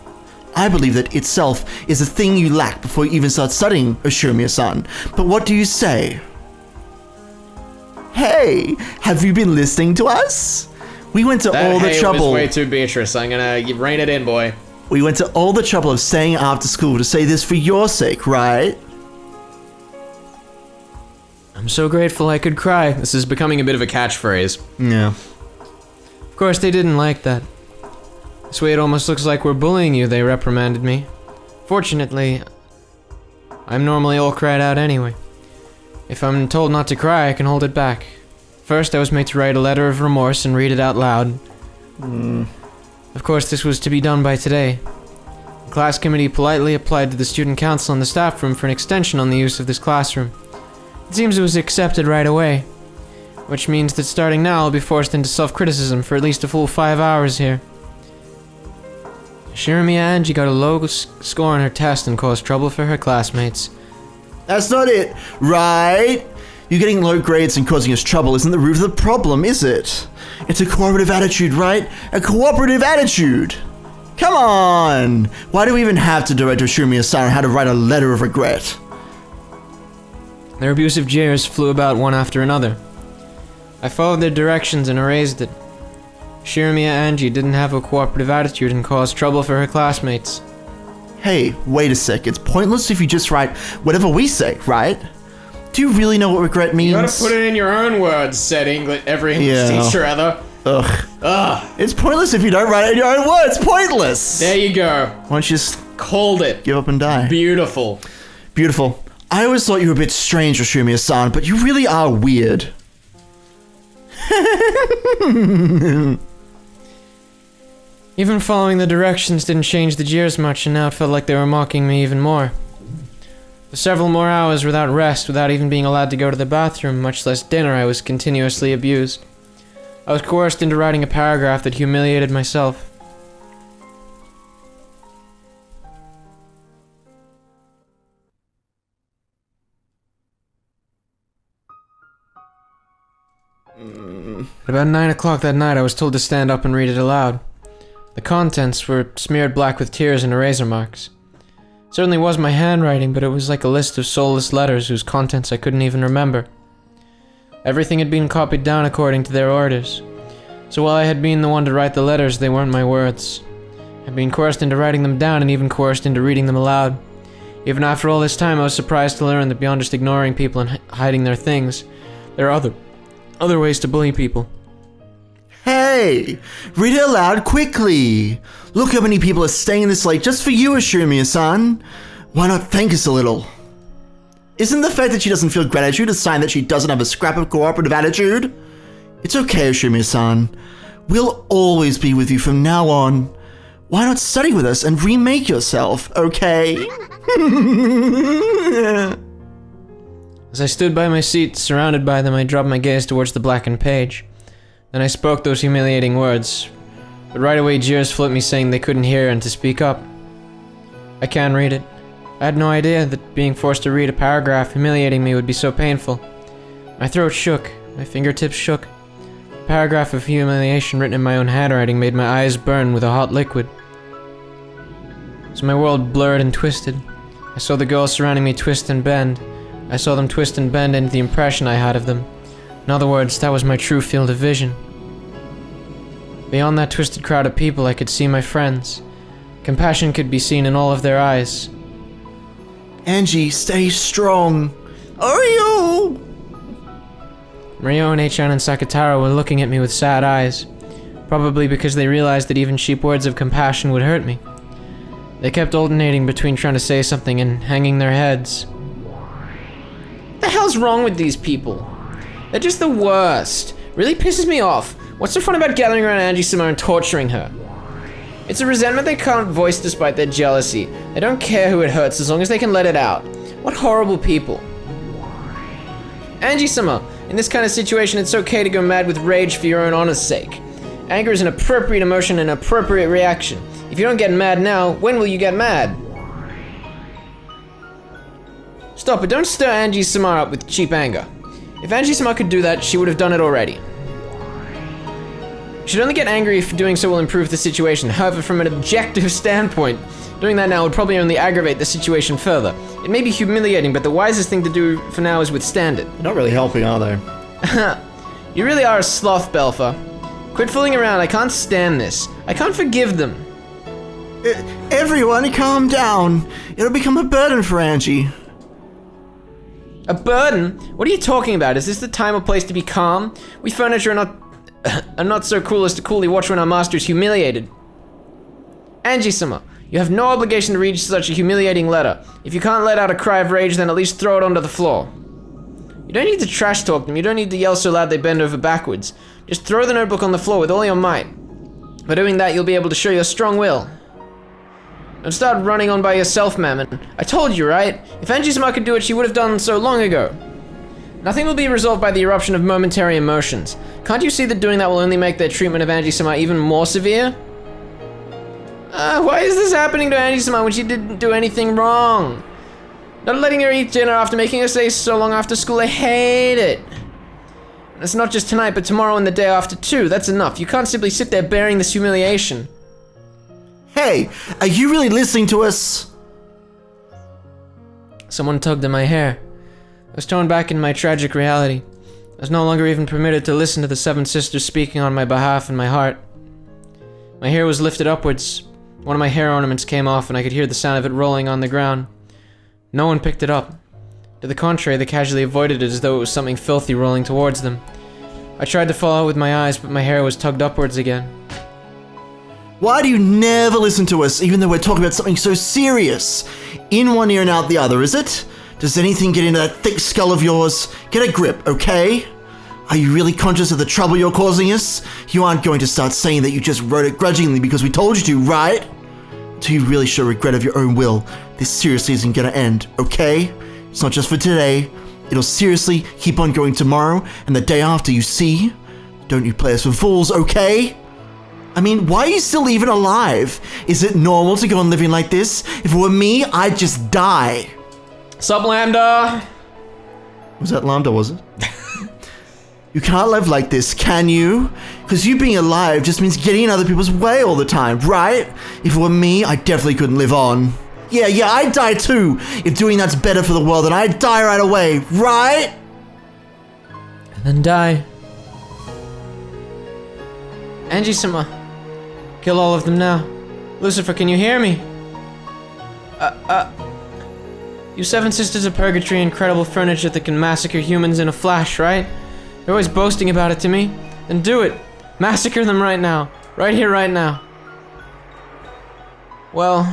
B: I believe that itself is the thing you lack before you even start studying, Ashurimiya-san. But what do you say? Hey, have you been listening to us? We went to all the trouble.
A: Was way too Beatrice. I'm gonna rein it in, boy.
B: We went to all the trouble of staying after school to say this for your sake, right?
A: I'm so grateful I could cry. This is becoming a bit of a catchphrase.
B: Yeah.
A: Of course, they didn't like that. This way it almost looks like we're bullying you, they reprimanded me. Fortunately, I'm normally all cried out anyway. If I'm told not to cry, I can hold it back. First, I was made to write a letter of remorse and read it out loud. Of course, this was to be done by today. The class committee politely applied to the student council in the staff room for an extension on the use of this classroom. It seems it was accepted right away, which means that starting now I'll be forced into self-criticism for at least a full 5 hours here. Shirumi Ange got a low score on her test and caused trouble for her classmates.
B: That's not it, right? You getting low grades and causing us trouble isn't the root of the problem, is it? It's a cooperative attitude, right? A cooperative attitude! Come on! Why do we even have to direct Ashurimiya-san how to write a letter of regret?
A: Their abusive jeers flew about one after another. I followed their directions and erased it. Shirumi Ange didn't have a cooperative attitude and caused trouble for her classmates.
B: Hey, wait a sec. It's pointless if you just write whatever we say, right? Do you really know what regret means?
A: You gotta put it in your own words, said every English teacher ever.
B: Ugh.
A: Ugh.
B: It's pointless if you don't write it in your own words. Pointless!
A: There you go.
B: Why don't you just
A: Called it.
B: give up and die?
A: Beautiful.
B: Beautiful. I always thought you were a bit strange, Ashurimiya-san, but you really are weird.
A: Even following the directions didn't change the jeers much, and now it felt like they were mocking me even more. For several more hours without rest, without even being allowed to go to the bathroom, much less dinner, I was continuously abused. I was coerced into writing a paragraph that humiliated myself. At about 9 o'clock that night, I was told to stand up and read it aloud. The contents were smeared black with tears and eraser marks. It certainly was my handwriting, but it was like a list of soulless letters whose contents I couldn't even remember. Everything had been copied down according to their orders. So while I had been the one to write the letters, they weren't my words. I'd been coerced into writing them down and even coerced into reading them aloud. Even after all this time, I was surprised to learn that beyond just ignoring people and hiding their things, there are other ways to bully people.
B: Hey! Read it aloud quickly! Look how many people are staying this late just for you, Ashurimiya-san! Why not thank us a little? Isn't the fact that she doesn't feel gratitude a sign that she doesn't have a scrap of cooperative attitude? It's okay, Ashurimiya-san. We'll always be with you from now on. Why not study with us and remake yourself, okay?
A: As I stood by my seat, surrounded by them, I dropped my gaze towards the blackened page. Then I spoke those humiliating words, but right away jeers flew at me saying they couldn't hear and to speak up. I can't read it. I had no idea that being forced to read a paragraph humiliating me would be so painful. My throat shook, my fingertips shook. A paragraph of humiliation written in my own handwriting made my eyes burn with a hot liquid. So my world blurred and twisted. I saw the girls surrounding me twist and bend. I saw them twist and bend into the impression I had of them. In other words, that was my true field of vision. Beyond that twisted crowd of people, I could see my friends. Compassion could be seen in all of their eyes.
B: Angie, stay strong. Are you?
A: Ryo and Achan and Sakataro were looking at me with sad eyes, probably because they realized that even cheap words of compassion would hurt me. They kept alternating between trying to say something and hanging their heads. What the hell's wrong with these people? They're just the worst. Really pisses me off. What's so fun about gathering around Ange-sama and torturing her? It's a resentment they can't voice despite their jealousy. They don't care who it hurts as long as they can let it out. What horrible people. Ange-sama, in this kind of situation it's okay to go mad with rage for your own honor's sake. Anger is an appropriate emotion and an appropriate reaction. If you don't get mad now, when will you get mad? Stop it, don't stir Ange-sama up with cheap anger. If Ange-sama could do that, she would have done it already. You should only get angry if doing so will improve the situation. However, from an objective standpoint, doing that now would probably only aggravate the situation further. It may be humiliating, but the wisest thing to do for now is withstand it.
B: They're not really helping, are they?
A: You really are a sloth, Belfer. Quit fooling around, I can't stand this. I can't forgive them.
B: Everyone, calm down. It'll become a burden for Angie.
A: A burden? What are you talking about? Is this the time or place to be calm? We furniture are not so cool as to coolly watch when our master is humiliated. Ange-sama, you have no obligation to read such a humiliating letter. If you can't let out a cry of rage, then at least throw it onto the floor. You don't need to trash talk them, you don't need to yell so loud they bend over backwards. Just throw the notebook on the floor with all your might. By doing that, you'll be able to show your strong will. Don't start running on by yourself, Mammon. I told you, right? If Ange-sama could do it, she would have done so long ago. Nothing will be resolved by the eruption of momentary emotions. Can't you see that doing that will only make their treatment of Ange-sama even more severe? Why is this happening to Ange-sama when she didn't do anything wrong? Not letting her eat dinner after making her stay so long after school, I hate it. And it's not just tonight, but tomorrow and the day after too. That's enough. You can't simply sit there bearing this humiliation.
B: Hey, are you really listening to us?
A: Someone tugged at my hair. I was torn back in my tragic reality. I was no longer even permitted to listen to the seven sisters speaking on my behalf in my heart. My hair was lifted upwards. One of my hair ornaments came off and I could hear the sound of it rolling on the ground. No one picked it up. To the contrary, they casually avoided it as though it was something filthy rolling towards them. I tried to follow it with my eyes, but my hair was tugged upwards again.
B: Why do you never listen to us, even though we're talking about something so serious? In one ear and out the other, is it? Does anything get into that thick skull of yours? Get a grip, okay? Are you really conscious of the trouble you're causing us? You aren't going to start saying that you just wrote it grudgingly because we told you to, right? Until you really show regret of your own will, this seriously isn't gonna end, okay? It's not just for today. It'll seriously keep on going tomorrow and the day after, you see? Don't you play us for fools, okay? I mean, why are you still even alive? Is it normal to go on living like this? If it were me, I'd just die.
A: Sup, Lambda?
B: Was that Lambda, was it? You can't live like this, can you? Because you being alive just means getting in other people's way all the time, right? If it were me, I definitely couldn't live on. Yeah, I'd die too. If doing that's better for the world, then I'd die right away, right?
A: And then die. Ange-sama, kill all of them now. Lucifer, can you hear me? You seven sisters of purgatory, incredible furniture that can massacre humans in a flash, right? You're always boasting about it to me. Then do it. Massacre them right now. Right here, right now. Well,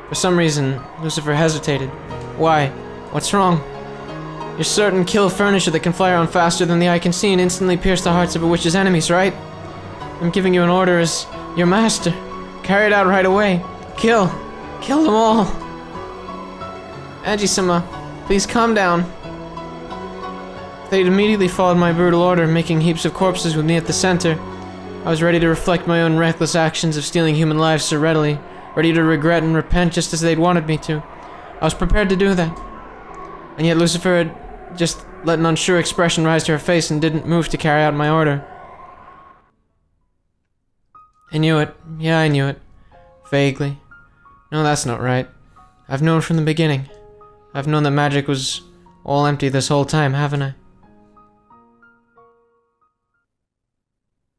A: for some reason, Lucifer hesitated. Why? What's wrong? You're certain kill furniture that can fly around faster than the eye can see and instantly pierce the hearts of a witch's enemies, right? I'm giving you an order as your master. Carry it out right away. Kill. Kill them all. Ange-sama, please calm down. They'd immediately followed my brutal order, making heaps of corpses with me at the center. I was ready to reflect my own reckless actions of stealing human lives so readily, ready to regret and repent just as they'd wanted me to. I was prepared to do that. And yet Lucifer had just let an unsure expression rise to her face and didn't move to carry out my order. I knew it. Yeah, I knew it. Vaguely. No, that's not right. I've known from the beginning. I've known that magic was all empty this whole time, haven't I?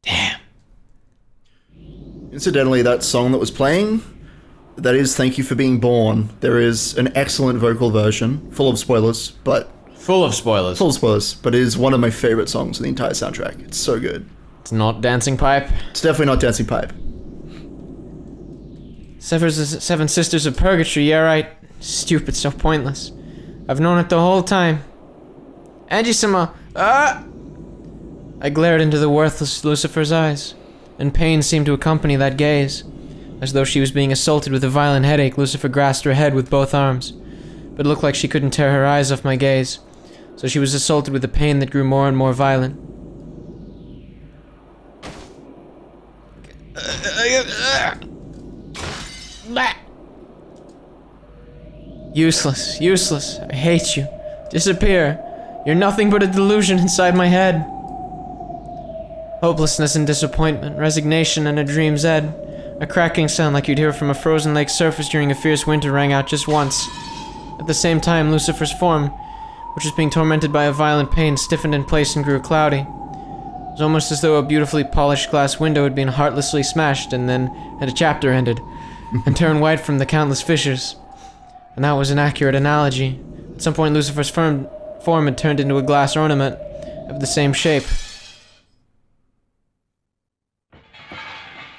A: Damn.
B: Incidentally, that song that was playing, that is Thank You for Being Born. There is an excellent vocal version, full of spoilers, but...
A: Full of spoilers.
B: Full of spoilers, but it is one of my favorite songs in the entire soundtrack. It's so good.
A: It's not Dancing Pipe.
B: It's definitely not Dancing Pipe.
A: Seven Sisters of Purgatory, yeah right. Stupid, so pointless. I've known it the whole time. Ange-sama! Ah! I glared into the worthless Lucifer's eyes, and pain seemed to accompany that gaze. As though she was being assaulted with a violent headache, Lucifer grasped her head with both arms. But it looked like she couldn't tear her eyes off my gaze, so she was assaulted with a pain that grew more and more violent. Useless, useless. I hate you. Disappear. You're nothing but a delusion inside my head. Hopelessness and disappointment, resignation and a dream's end. A cracking sound like you'd hear from a frozen lake surface during a fierce winter rang out just once. At the same time, Lucifer's form, which was being tormented by a violent pain, stiffened in place and grew cloudy. It was almost as though a beautifully polished glass window had been heartlessly smashed and a chapter ended, and turned white from the countless fissures. And that was an accurate analogy. At some point, Lucifer's form had turned into a glass ornament of the same shape.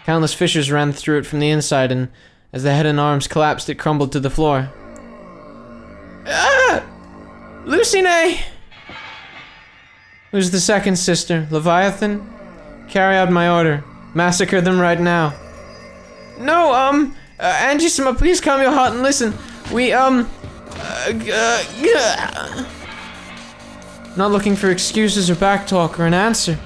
A: Countless fissures ran through it from the inside, and as the head and arms collapsed, it crumbled to the floor. Ah! Lucine! Who's the second sister? Leviathan? Carry out my order. Massacre them right now. No, Ange-sama, please calm your heart and listen. Not looking for excuses or backtalk or an answer.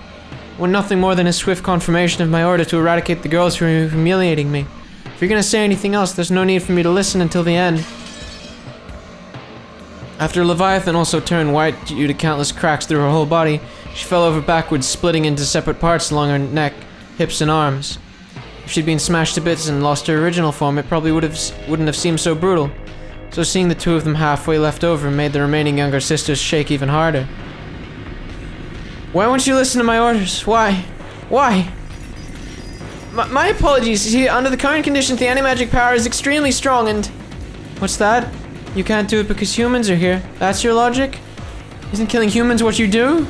A: I want nothing more than a swift confirmation of my order to eradicate the girls who are humiliating me. If you're gonna say anything else, there's no need for me to listen until the end. After Leviathan also turned white due to countless cracks through her whole body, she fell over backwards, splitting into separate parts along her neck, hips, and arms. If she'd been smashed to bits and lost her original form, it probably wouldn't have seemed so brutal. So seeing the two of them halfway left over made the remaining younger sisters shake even harder. Why won't you listen to my orders? Why? Why? My apologies. See, under the current conditions, the anti-magic power is extremely strong and... What's that? You can't do it because humans are here. That's your logic? Isn't killing humans what you do?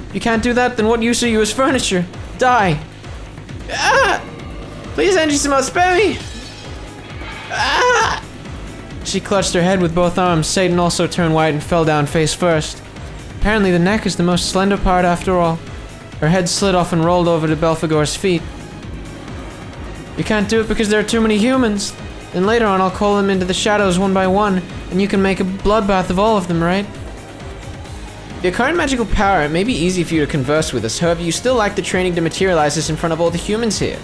A: If you can't do that, then what use are you as furniture? Die. Ah! Please, Ange-sama, spare me! Ah! She clutched her head with both arms. Satan also turned white and fell down face first. Apparently the neck is the most slender part after all. Her head slid off and rolled over to Belphegor's feet. You can't do it because there are too many humans. Then later on I'll call them into the shadows one by one, and you can make a bloodbath of all of them, right? Your current magical power, it may be easy for you to converse with us, however you still lack the training to materialize this in front of all the humans here.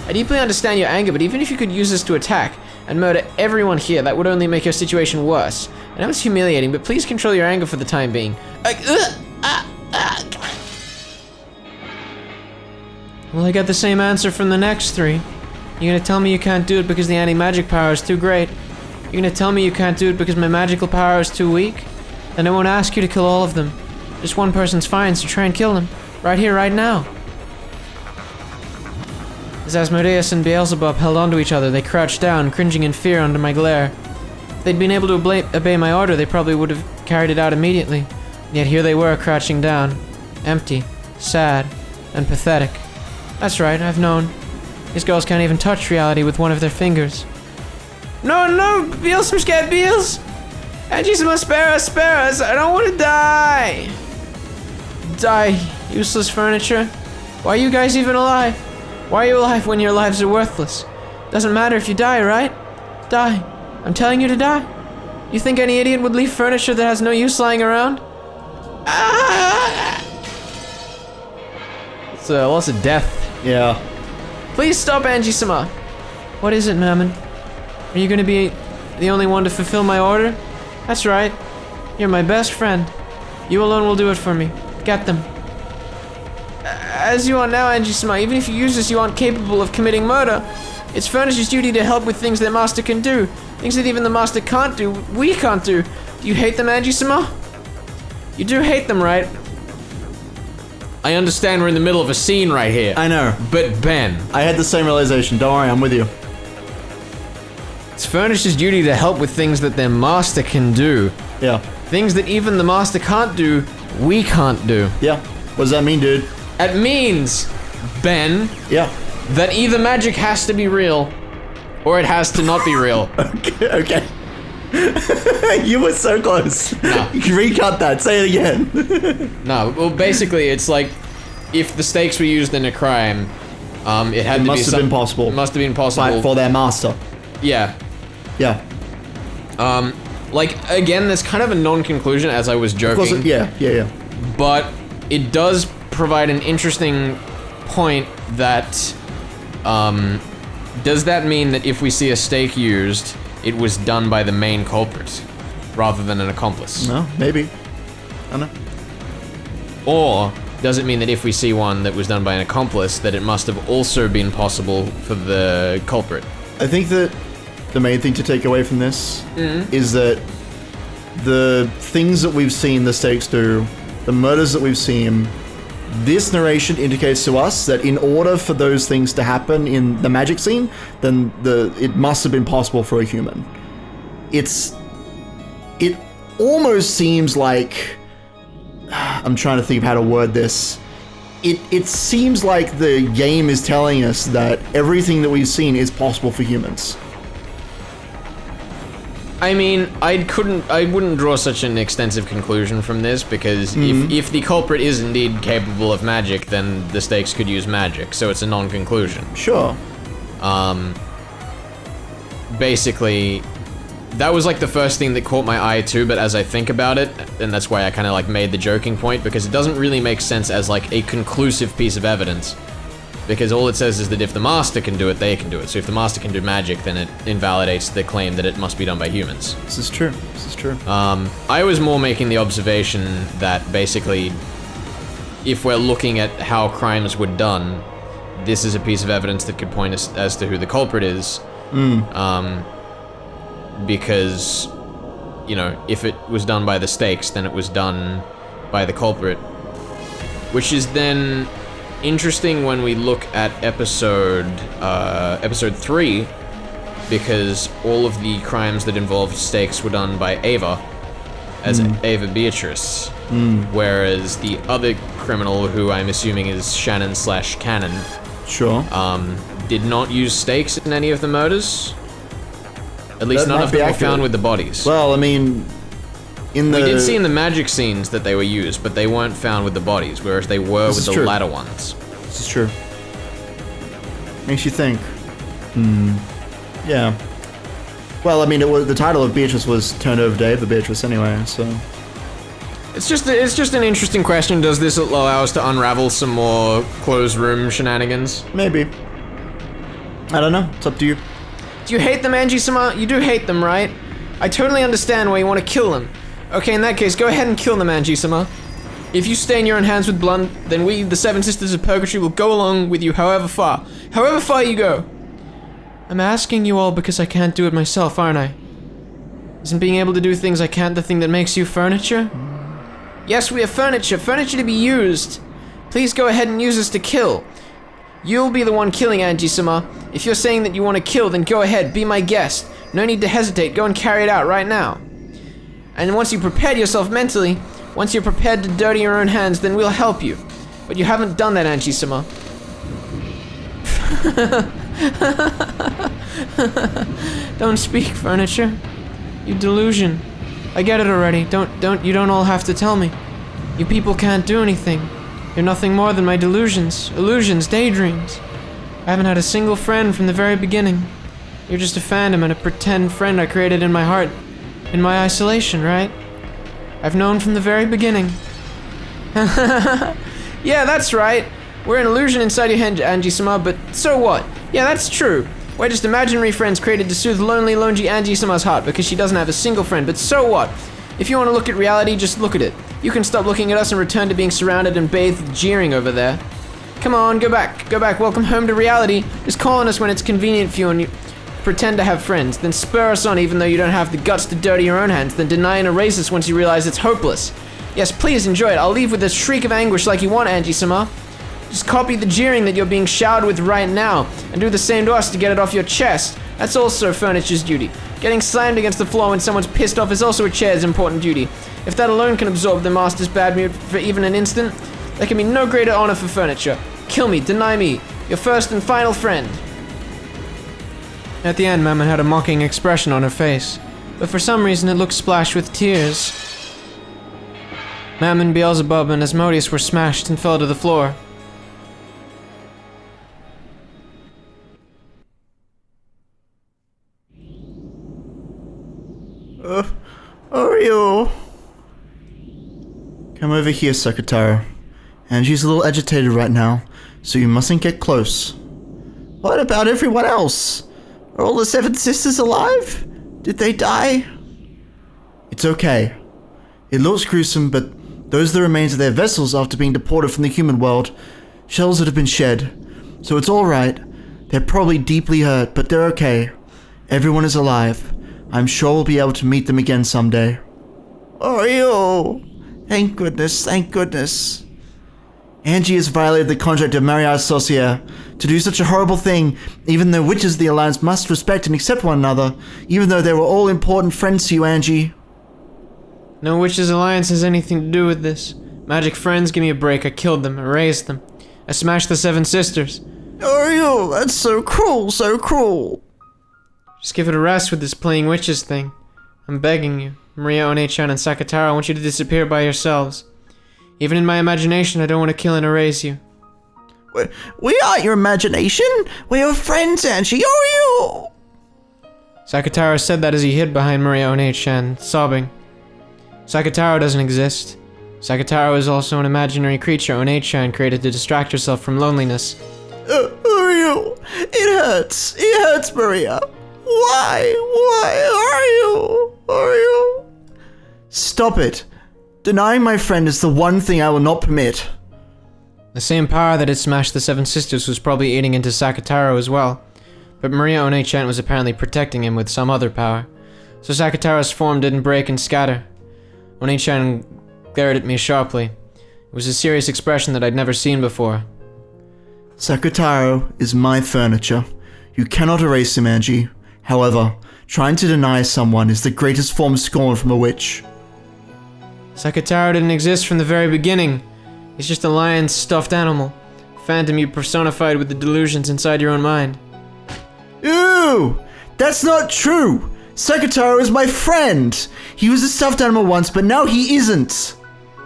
A: I deeply understand your anger, but even if you could use this to attack and murder everyone here, that would only make your situation worse. I know it's humiliating, but please control your anger for the time being. Well, I got the same answer from the next three. You're gonna tell me you can't do it because the anti-magic power is too great? You're gonna tell me you can't do it because my magical power is too weak? Then I won't ask you to kill all of them. Just one person's fine, so try and kill them. Right here, right now. As Asmodeus and Beelzebub held onto each other, they crouched down, cringing in fear under my glare. If they'd been able to obey my order, they probably would have carried it out immediately. Yet here they were, crouching down. Empty, sad, and pathetic. That's right, I've known. These girls can't even touch reality with one of their fingers. No, Beels, I'm scared, Beels! Ange-sama, spare us, I don't want to die! Die, useless furniture. Why are you guys even alive? Why are you alive when your lives are worthless? Doesn't matter if you die, right? Die. I'm telling you to die. You think any idiot would leave furniture that has no use lying around? Ah! It's lots of death.
B: Yeah.
A: Please stop, Ange-sama. What is it, Mammon? Are you gonna be the only one to fulfill my order? That's right. You're my best friend. You alone will do it for me. Get them. As you are now, Ange-sama, even if you use this, you aren't capable of committing murder. It's furniture's duty to help with things their master can do. Things that even the master can't do, we can't do. Do you hate them, Ange-sama? You do hate them, right?
D: I understand we're in the middle of a scene right here.
B: I know.
D: But Ben,
B: I had the same realization. Don't worry, I'm with you.
D: it's furniture's duty to help with things that their master can do.
B: Yeah.
D: Things that even the master can't do, we can't do.
B: Yeah. What does that mean, dude?
D: It means, Ben,
B: Yeah.
D: that either magic has to be real, Or it has to not be real.
B: Okay. You were so close.
D: No.
B: You can recut that. Say it again.
D: No, well, basically, it's like if the stakes were used in a crime, it had to be
B: must have been possible.
D: It must have been possible
B: For their master.
D: Yeah.
B: Yeah.
D: Like again, there's kind of a non-conclusion, as I was joking.
B: Yeah.
D: But it does provide an interesting point that, does that mean that if we see a stake used, it was done by the main culprit, rather than an accomplice?
B: No, maybe. I don't know.
D: Or does it mean that if we see one that was done by an accomplice, that it must have also been possible for the culprit?
B: I think that the main thing to take away from this is that the things that we've seen the stakes do, the murders that we've seen, this narration indicates to us that in order for those things to happen in the magic scene, then it must have been possible for a human. It almost seems like, I'm trying to think of how to word this. It seems like the game is telling us that everything that we've seen is possible for humans.
D: I mean, I wouldn't draw such an extensive conclusion from this, because if the culprit is indeed capable of magic, then the stakes could use magic, so it's a non-conclusion.
B: Sure.
D: Basically, that was like the first thing that caught my eye too, but as I think about it, and that's why I kind of like made the joking point, because it doesn't really make sense as like a conclusive piece of evidence. Because all it says is that if the master can do it, they can do it. So if the master can do magic, then it invalidates the claim that it must be done by humans.
B: This is true. This is true.
D: I was more making the observation that basically, if we're looking at how crimes were done, this is a piece of evidence that could point us as to who the culprit is. Because, you know, if it was done by the stakes, then it was done by the culprit. Which is then interesting when we look at episode 3, because all of the crimes that involved stakes were done by Ava, as Ava Beatrice, whereas the other criminal, who I'm assuming is Shannon/Cannon,
B: Sure.
D: did not use stakes in any of the murders. At least
B: That
D: none
B: might
D: of
B: be
D: them were
B: accurate.
D: found with the bodies.
B: Well, I mean, we
D: did see in the magic scenes that they were used, but they weren't found with the bodies, whereas they were with the latter ones.
B: This is true. Makes you think. Yeah. Well, I mean, the title of Beatrice was turned over to Ava Beatrice anyway, so.
D: It's just an interesting question. Does this allow us to unravel some more closed room shenanigans?
B: Maybe. I don't know. It's up to you.
A: Do you hate them, Ange-sama? You do hate them, right? I totally understand why you want to kill them. Okay, in that case, go ahead and kill them, Ange-sama. If you stain your own hands with blood, then we, the Seven Sisters of Purgatory, will go along with you however far you go. I'm asking you all because I can't do it myself, aren't I? Isn't being able to do things I can't the thing that makes you furniture? Yes, we are furniture to be used. Please go ahead and use us to kill. You'll be the one killing, Ange-sama. If you're saying that you want to kill, then go ahead, be my guest. No need to hesitate, go and carry it out right now. And once you've prepared yourself mentally, once you're prepared to dirty your own hands, then we'll help you. But you haven't done that, Ange-sama. Don't speak, furniture. You delusion. I get it already. You don't all have to tell me. You people can't do anything. You're nothing more than my delusions, illusions, daydreams. I haven't had a single friend from the very beginning. You're just a phantom and a pretend friend I created in my heart, in my isolation, right? I've known from the very beginning. Yeah, that's right. We're an illusion inside your head, Ange-sama, but so what? Yeah, that's true. We're just imaginary friends created to soothe lonely Ange-sama's heart because she doesn't have a single friend, but so what? If you want to look at reality, just look at it. You can stop looking at us and return to being surrounded and bathed with jeering over there. Come on, go back, welcome home to reality. Just call on us when it's convenient for you and you pretend to have friends, then spur us on even though you don't have the guts to dirty your own hands, then deny and erase us once you realize it's hopeless. Yes, please enjoy it. I'll leave with a shriek of anguish like you want, Ange-sama. Just copy the jeering that you're being showered with right now, and do the same to us to get it off your chest. That's also furniture's duty. Getting slammed against the floor when someone's pissed off is also a chair's important duty. If that alone can absorb the master's bad mood for even an instant, there can be no greater honor for furniture. Kill me, deny me, your first and final friend. At the end, Mammon had a mocking expression on her face, but for some reason it looked splashed with tears. Mammon, Beelzebub, and Asmodeus were smashed and fell to the floor.
B: Oreo. Come over here, Sakataro. Angie's a little agitated right now, so you mustn't get close.
C: What about everyone else? Are all the 7 sisters alive? Did they die?
B: It's okay. It looks gruesome, but those are the remains of their vessels after being deported from the human world. Shells that have been shed. So it's alright. They're probably deeply hurt, but they're okay. Everyone is alive. I'm sure we'll be able to meet them again someday.
C: Oreo! Thank goodness, thank goodness.
B: Ange has violated the contract of Mariage Saucier. To do such a horrible thing, even though witches of the Alliance must respect and accept one another, even though they were all important friends to you, Ange.
A: No Witches Alliance has anything to do with this. Magic friends, give me a break. I killed them, I raised them. I smashed the 7 sisters.
C: Oreo, that's so cruel, so cruel.
A: Just give it a rest with this playing witches thing. I'm begging you. Maria, One-chan, and Sakataro, I want you to disappear by yourselves. Even in my imagination, I don't want to kill and erase you.
C: We aren't your imagination. We're your friends, Ange. Oreo!
A: Sakataro said that as he hid behind Maria, One-chan, sobbing. Sakataro doesn't exist. Sakataro is also an imaginary creature One-chan created to distract herself from loneliness.
C: Oreo! It hurts, Maria. Why, Oreo?
B: Stop it. Denying my friend is the one thing I will not permit.
A: The same power that had smashed the 7 sisters was probably eating into Sakataro as well, but Maria One-chan was apparently protecting him with some other power, so Sakataro's form didn't break and scatter. One-chan glared at me sharply. It was a serious expression that I'd never seen before.
B: Sakataro is my furniture. You cannot erase him, Ange. However, trying to deny someone is the greatest form of scorn from a witch.
A: Sakataro didn't exist from the very beginning. He's just a lion's stuffed animal. A phantom you personified with the delusions inside your own mind.
B: Ew! That's not true! Sakataro is my friend! He was a stuffed animal once, but now he isn't!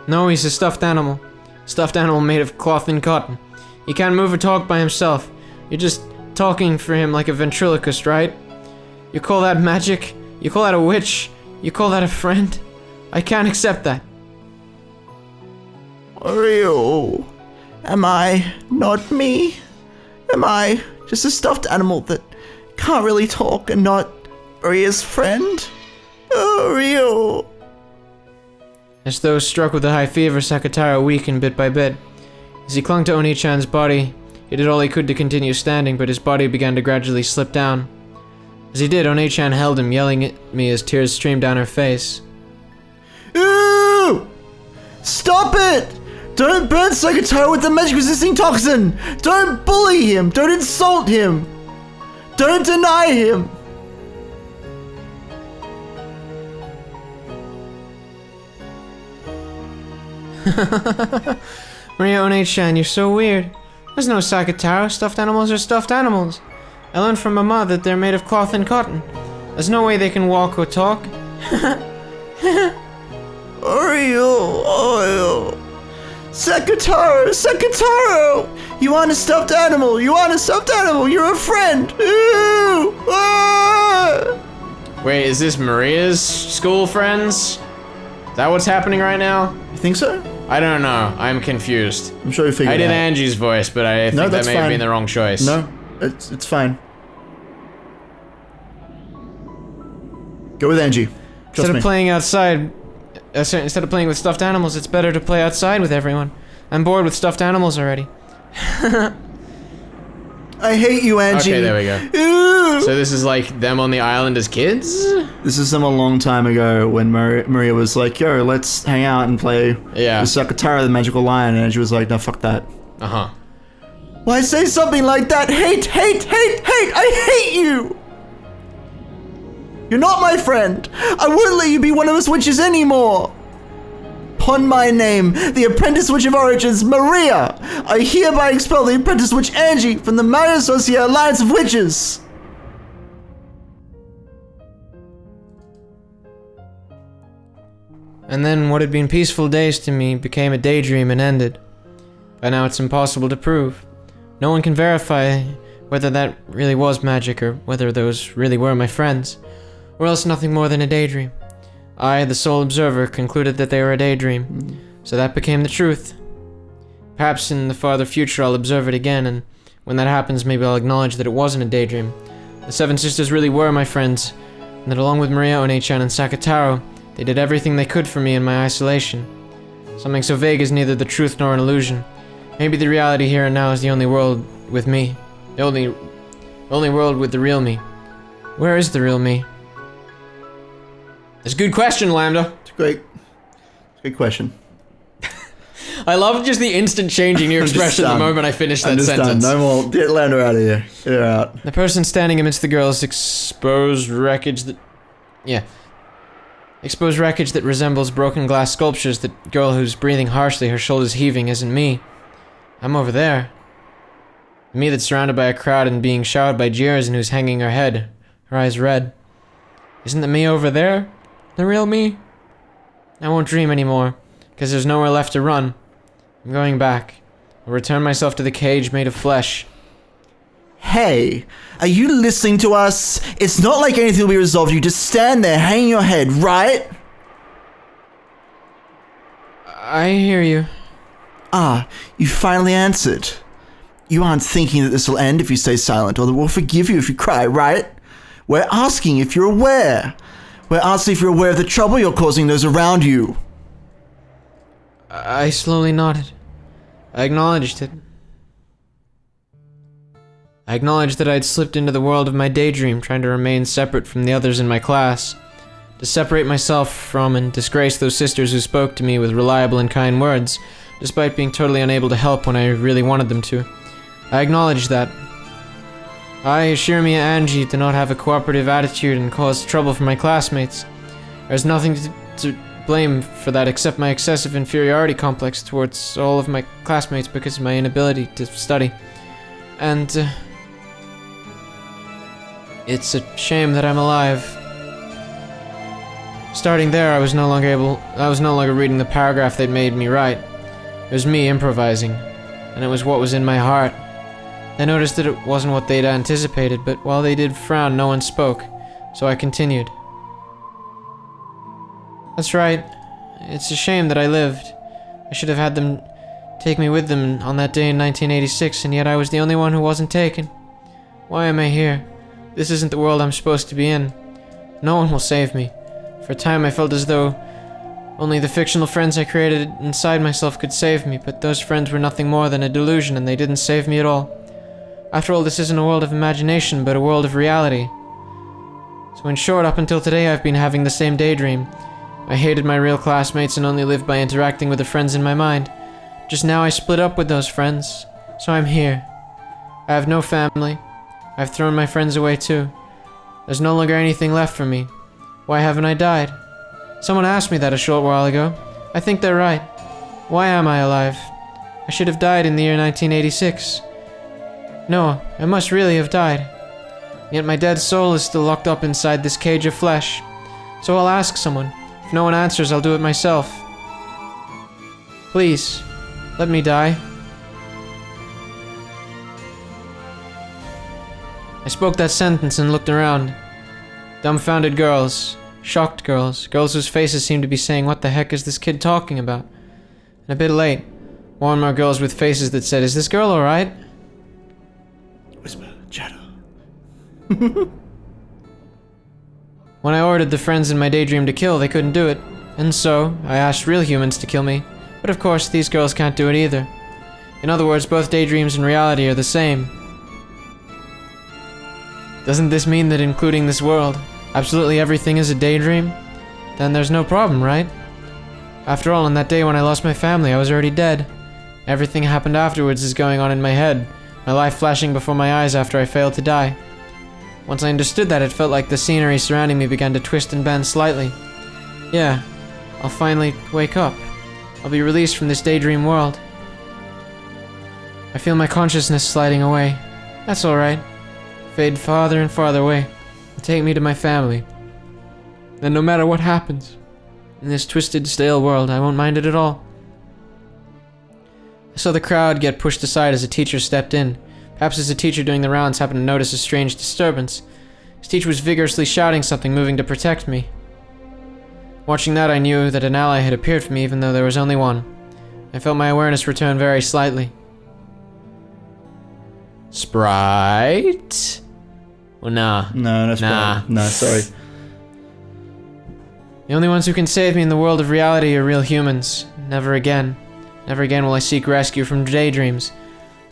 A: No, he's a stuffed animal. Stuffed animal made of cloth and cotton. He can't move or talk by himself. You're just talking for him like a ventriloquist, right? You call that magic? You call that a witch? You call that a friend? I can't accept that.
C: Oreo, am I not me? Am I just a stuffed animal that can't really talk and not Maria's friend? Oreo.
A: As though struck with a high fever, Sakataro weakened bit by bit. As he clung to Oni-chan's body, he did all he could to continue standing, but his body began to gradually slip down. As he did, Oni-chan held him, yelling at me as tears streamed down her face.
B: Ew! Stop it! Don't burn Sakataro with the magic-resisting toxin! Don't bully him! Don't insult him! Don't deny him!
A: Maria One-chan, you're so weird. There's no Sakataro. Stuffed animals are stuffed animals. I learned from Mama that they're made of cloth and cotton. There's no way they can walk or talk.
C: Oreo. Sakataro!
B: You aren't a stuffed animal! You aren't a stuffed animal! You're a friend! Ew! Ah!
D: Wait, is this Maria's school friends? Is that what's happening right now?
B: You think so?
D: I don't know. I'm confused.
B: I'm sure you figured
D: I
B: it
D: did
B: out.
D: Angie's voice, but I think that may have been the wrong choice.
B: No, it's fine. Go with Angie. Trust
A: Instead
B: me.
A: of playing outside, instead of playing with stuffed animals, it's better to play outside with everyone. I'm bored with stuffed animals already.
B: I hate you, Angie.
D: Okay, there we go.
B: Ew.
D: So this is like them on the island as kids?
B: This is them a long time ago when Maria was like, yo, let's hang out and play
D: Yeah.
B: with Sakataro the Magical Lion, and Angie was like, no, fuck that.
D: Uh-huh.
B: Why say something like that? Hate! I hate you! You're not my friend! I wouldn't let you be one of us witches anymore! Upon my name, the Apprentice Witch of Origins, Maria, I hereby expel the Apprentice Witch Angie from the Mariage Saucier Alliance of Witches!
A: And then what had been peaceful days to me became a daydream and ended. By now it's impossible to prove. No one can verify whether that really was magic or whether those really were my friends, or else nothing more than a daydream. I, the sole observer, concluded that they were a daydream, so that became the truth. Perhaps in the farther future I'll observe it again, and when that happens maybe I'll acknowledge that it wasn't a daydream. The Seven Sisters really were my friends, and that along with Maria, One-chan, and Sakataro, they did everything they could for me in my isolation. Something so vague is neither the truth nor an illusion. Maybe the reality here and now is the only world with me. The only world with the real me. Where is the real me? That's a good question, Lambda.
B: It's a great question.
A: I love just the instant change in your expression the moment I finish that sentence.
B: No more. Get Lando out of here. Get her out.
A: The person standing amidst the girls exposed wreckage that resembles broken glass sculptures. The girl who's breathing harshly, her shoulders heaving, isn't me. I'm over there. Me that's surrounded by a crowd and being showered by jeers and who's hanging her head, her eyes red. Isn't the me over there the real me? I won't dream anymore, because there's nowhere left to run. I'm going back. I'll return myself to the cage made of flesh.
B: Hey, are you listening to us? It's not like anything will be resolved. You just stand there hanging your head, right?
A: I hear you.
B: Ah, you finally answered. You aren't thinking that this will end if you stay silent, or that we'll forgive you if you cry, right? We're asking if you're aware. We're asking if you're aware of the trouble you're causing those around you.
A: I slowly nodded. I acknowledged it. I acknowledged that I'd slipped into the world of my daydream, trying to remain separate from the others in my class. To separate myself from and disgrace those sisters who spoke to me with reliable and kind words, despite being totally unable to help when I really wanted them to. I acknowledged that. I, Shirumi and Ange, do not have a cooperative attitude and cause trouble for my classmates. There's nothing to blame for that except my excessive inferiority complex towards all of my classmates because of my inability to study. And, it's a shame that I'm alive. Starting there, I was no longer reading the paragraph they'd made me write. It was me improvising, and it was what was in my heart. I noticed that it wasn't what they'd anticipated, but while they did frown, no one spoke, so I continued. That's right. It's a shame that I lived. I should have had them take me with them on that day in 1986, and yet I was the only one who wasn't taken. Why am I here? This isn't the world I'm supposed to be in. No one will save me. For a time I felt as though only the fictional friends I created inside myself could save me, but those friends were nothing more than a delusion, and they didn't save me at all. After all, this isn't a world of imagination, but a world of reality. So in short, up until today I've been having the same daydream. I hated my real classmates and only lived by interacting with the friends in my mind. Just now I split up with those friends, so I'm here. I have no family. I've thrown my friends away too. There's no longer anything left for me. Why haven't I died? Someone asked me that a short while ago. I think they're right. Why am I alive? I should have died in the year 1986. No, I must really have died. Yet my dead soul is still locked up inside this cage of flesh. So I'll ask someone. If no one answers, I'll do it myself. Please, let me die. I spoke that sentence and looked around. Dumbfounded girls, shocked girls, girls whose faces seemed to be saying, "What the heck is this kid talking about?" And a bit late, more and more girls with faces that said, "Is this girl alright?"
B: Whisper, chatter.
A: When I ordered the friends in my daydream to kill, they couldn't do it. And so, I asked real humans to kill me. But of course, these girls can't do it either. In other words, both daydreams and reality are the same. Doesn't this mean that including this world, absolutely everything is a daydream? Then there's no problem, right? After all, on that day when I lost my family, I was already dead. Everything happened afterwards is going on in my head, my life flashing before my eyes after I failed to die. Once I understood that, it felt like the scenery surrounding me began to twist and bend slightly. Yeah, I'll finally wake up. I'll be released from this daydream world. I feel my consciousness sliding away. That's alright. Fade farther and farther away, and take me to my family. Then no matter what happens, In this twisted, stale world, I won't mind it at all. I saw the crowd get pushed aside as a teacher stepped in. Perhaps as a teacher doing the rounds happened to notice a strange disturbance. His teacher was vigorously shouting something, moving to protect me. Watching that, I knew that an ally had appeared for me, even though there was only one. I felt my awareness return very slightly. Sprite? Well, nah.
B: No, that's
A: Nah.
B: Sprite. No, sorry.
A: The only ones who can save me in the world of reality are real humans. Never again. Never again will I seek rescue from daydreams.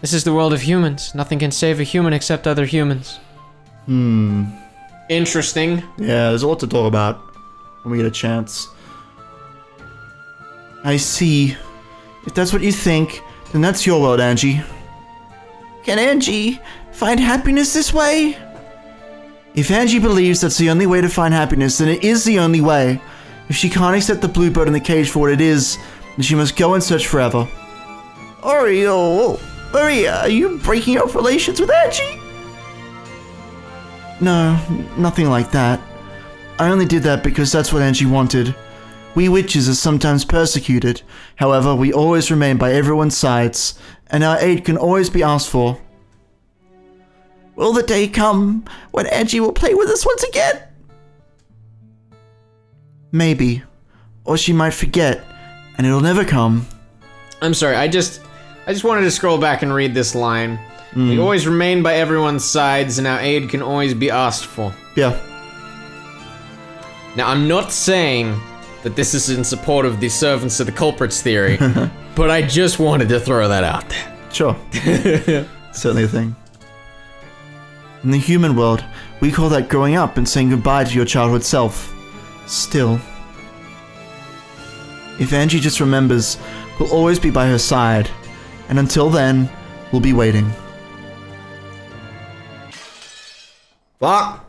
A: This is the world of humans. Nothing can save a human except other humans.
D: Interesting.
B: Yeah, there's a lot to talk about when we get a chance. I see. If that's what you think, then that's your world, Angie.
C: Can Angie find happiness this way?
B: If Angie believes that's the only way to find happiness, then it is the only way. If she can't accept the bluebird in the cage for what it is, then she must go and search forever.
C: Oreo, Maria, are you breaking off relations with Angie?
B: No, nothing like that. I only did that because that's what Angie wanted. We witches are sometimes persecuted. However, we always remain by everyone's sides, and our aid can always be asked for.
C: Will the day come when Angie will play with us once again?
B: Maybe. Or she might forget, and it'll never come.
D: I'm sorry, I just wanted to scroll back and read this line. We always remain by everyone's sides, and our aid can always be asked for.
B: Yeah.
D: Now, I'm not saying that this is in support of the servants of the culprits theory, but I just wanted to throw that out there.
B: Sure. Certainly a thing. In the human world, we call that growing up and saying goodbye to your childhood self. Still, if Angie just remembers, we'll always be by her side, and until then, we'll be waiting.
D: Fuck.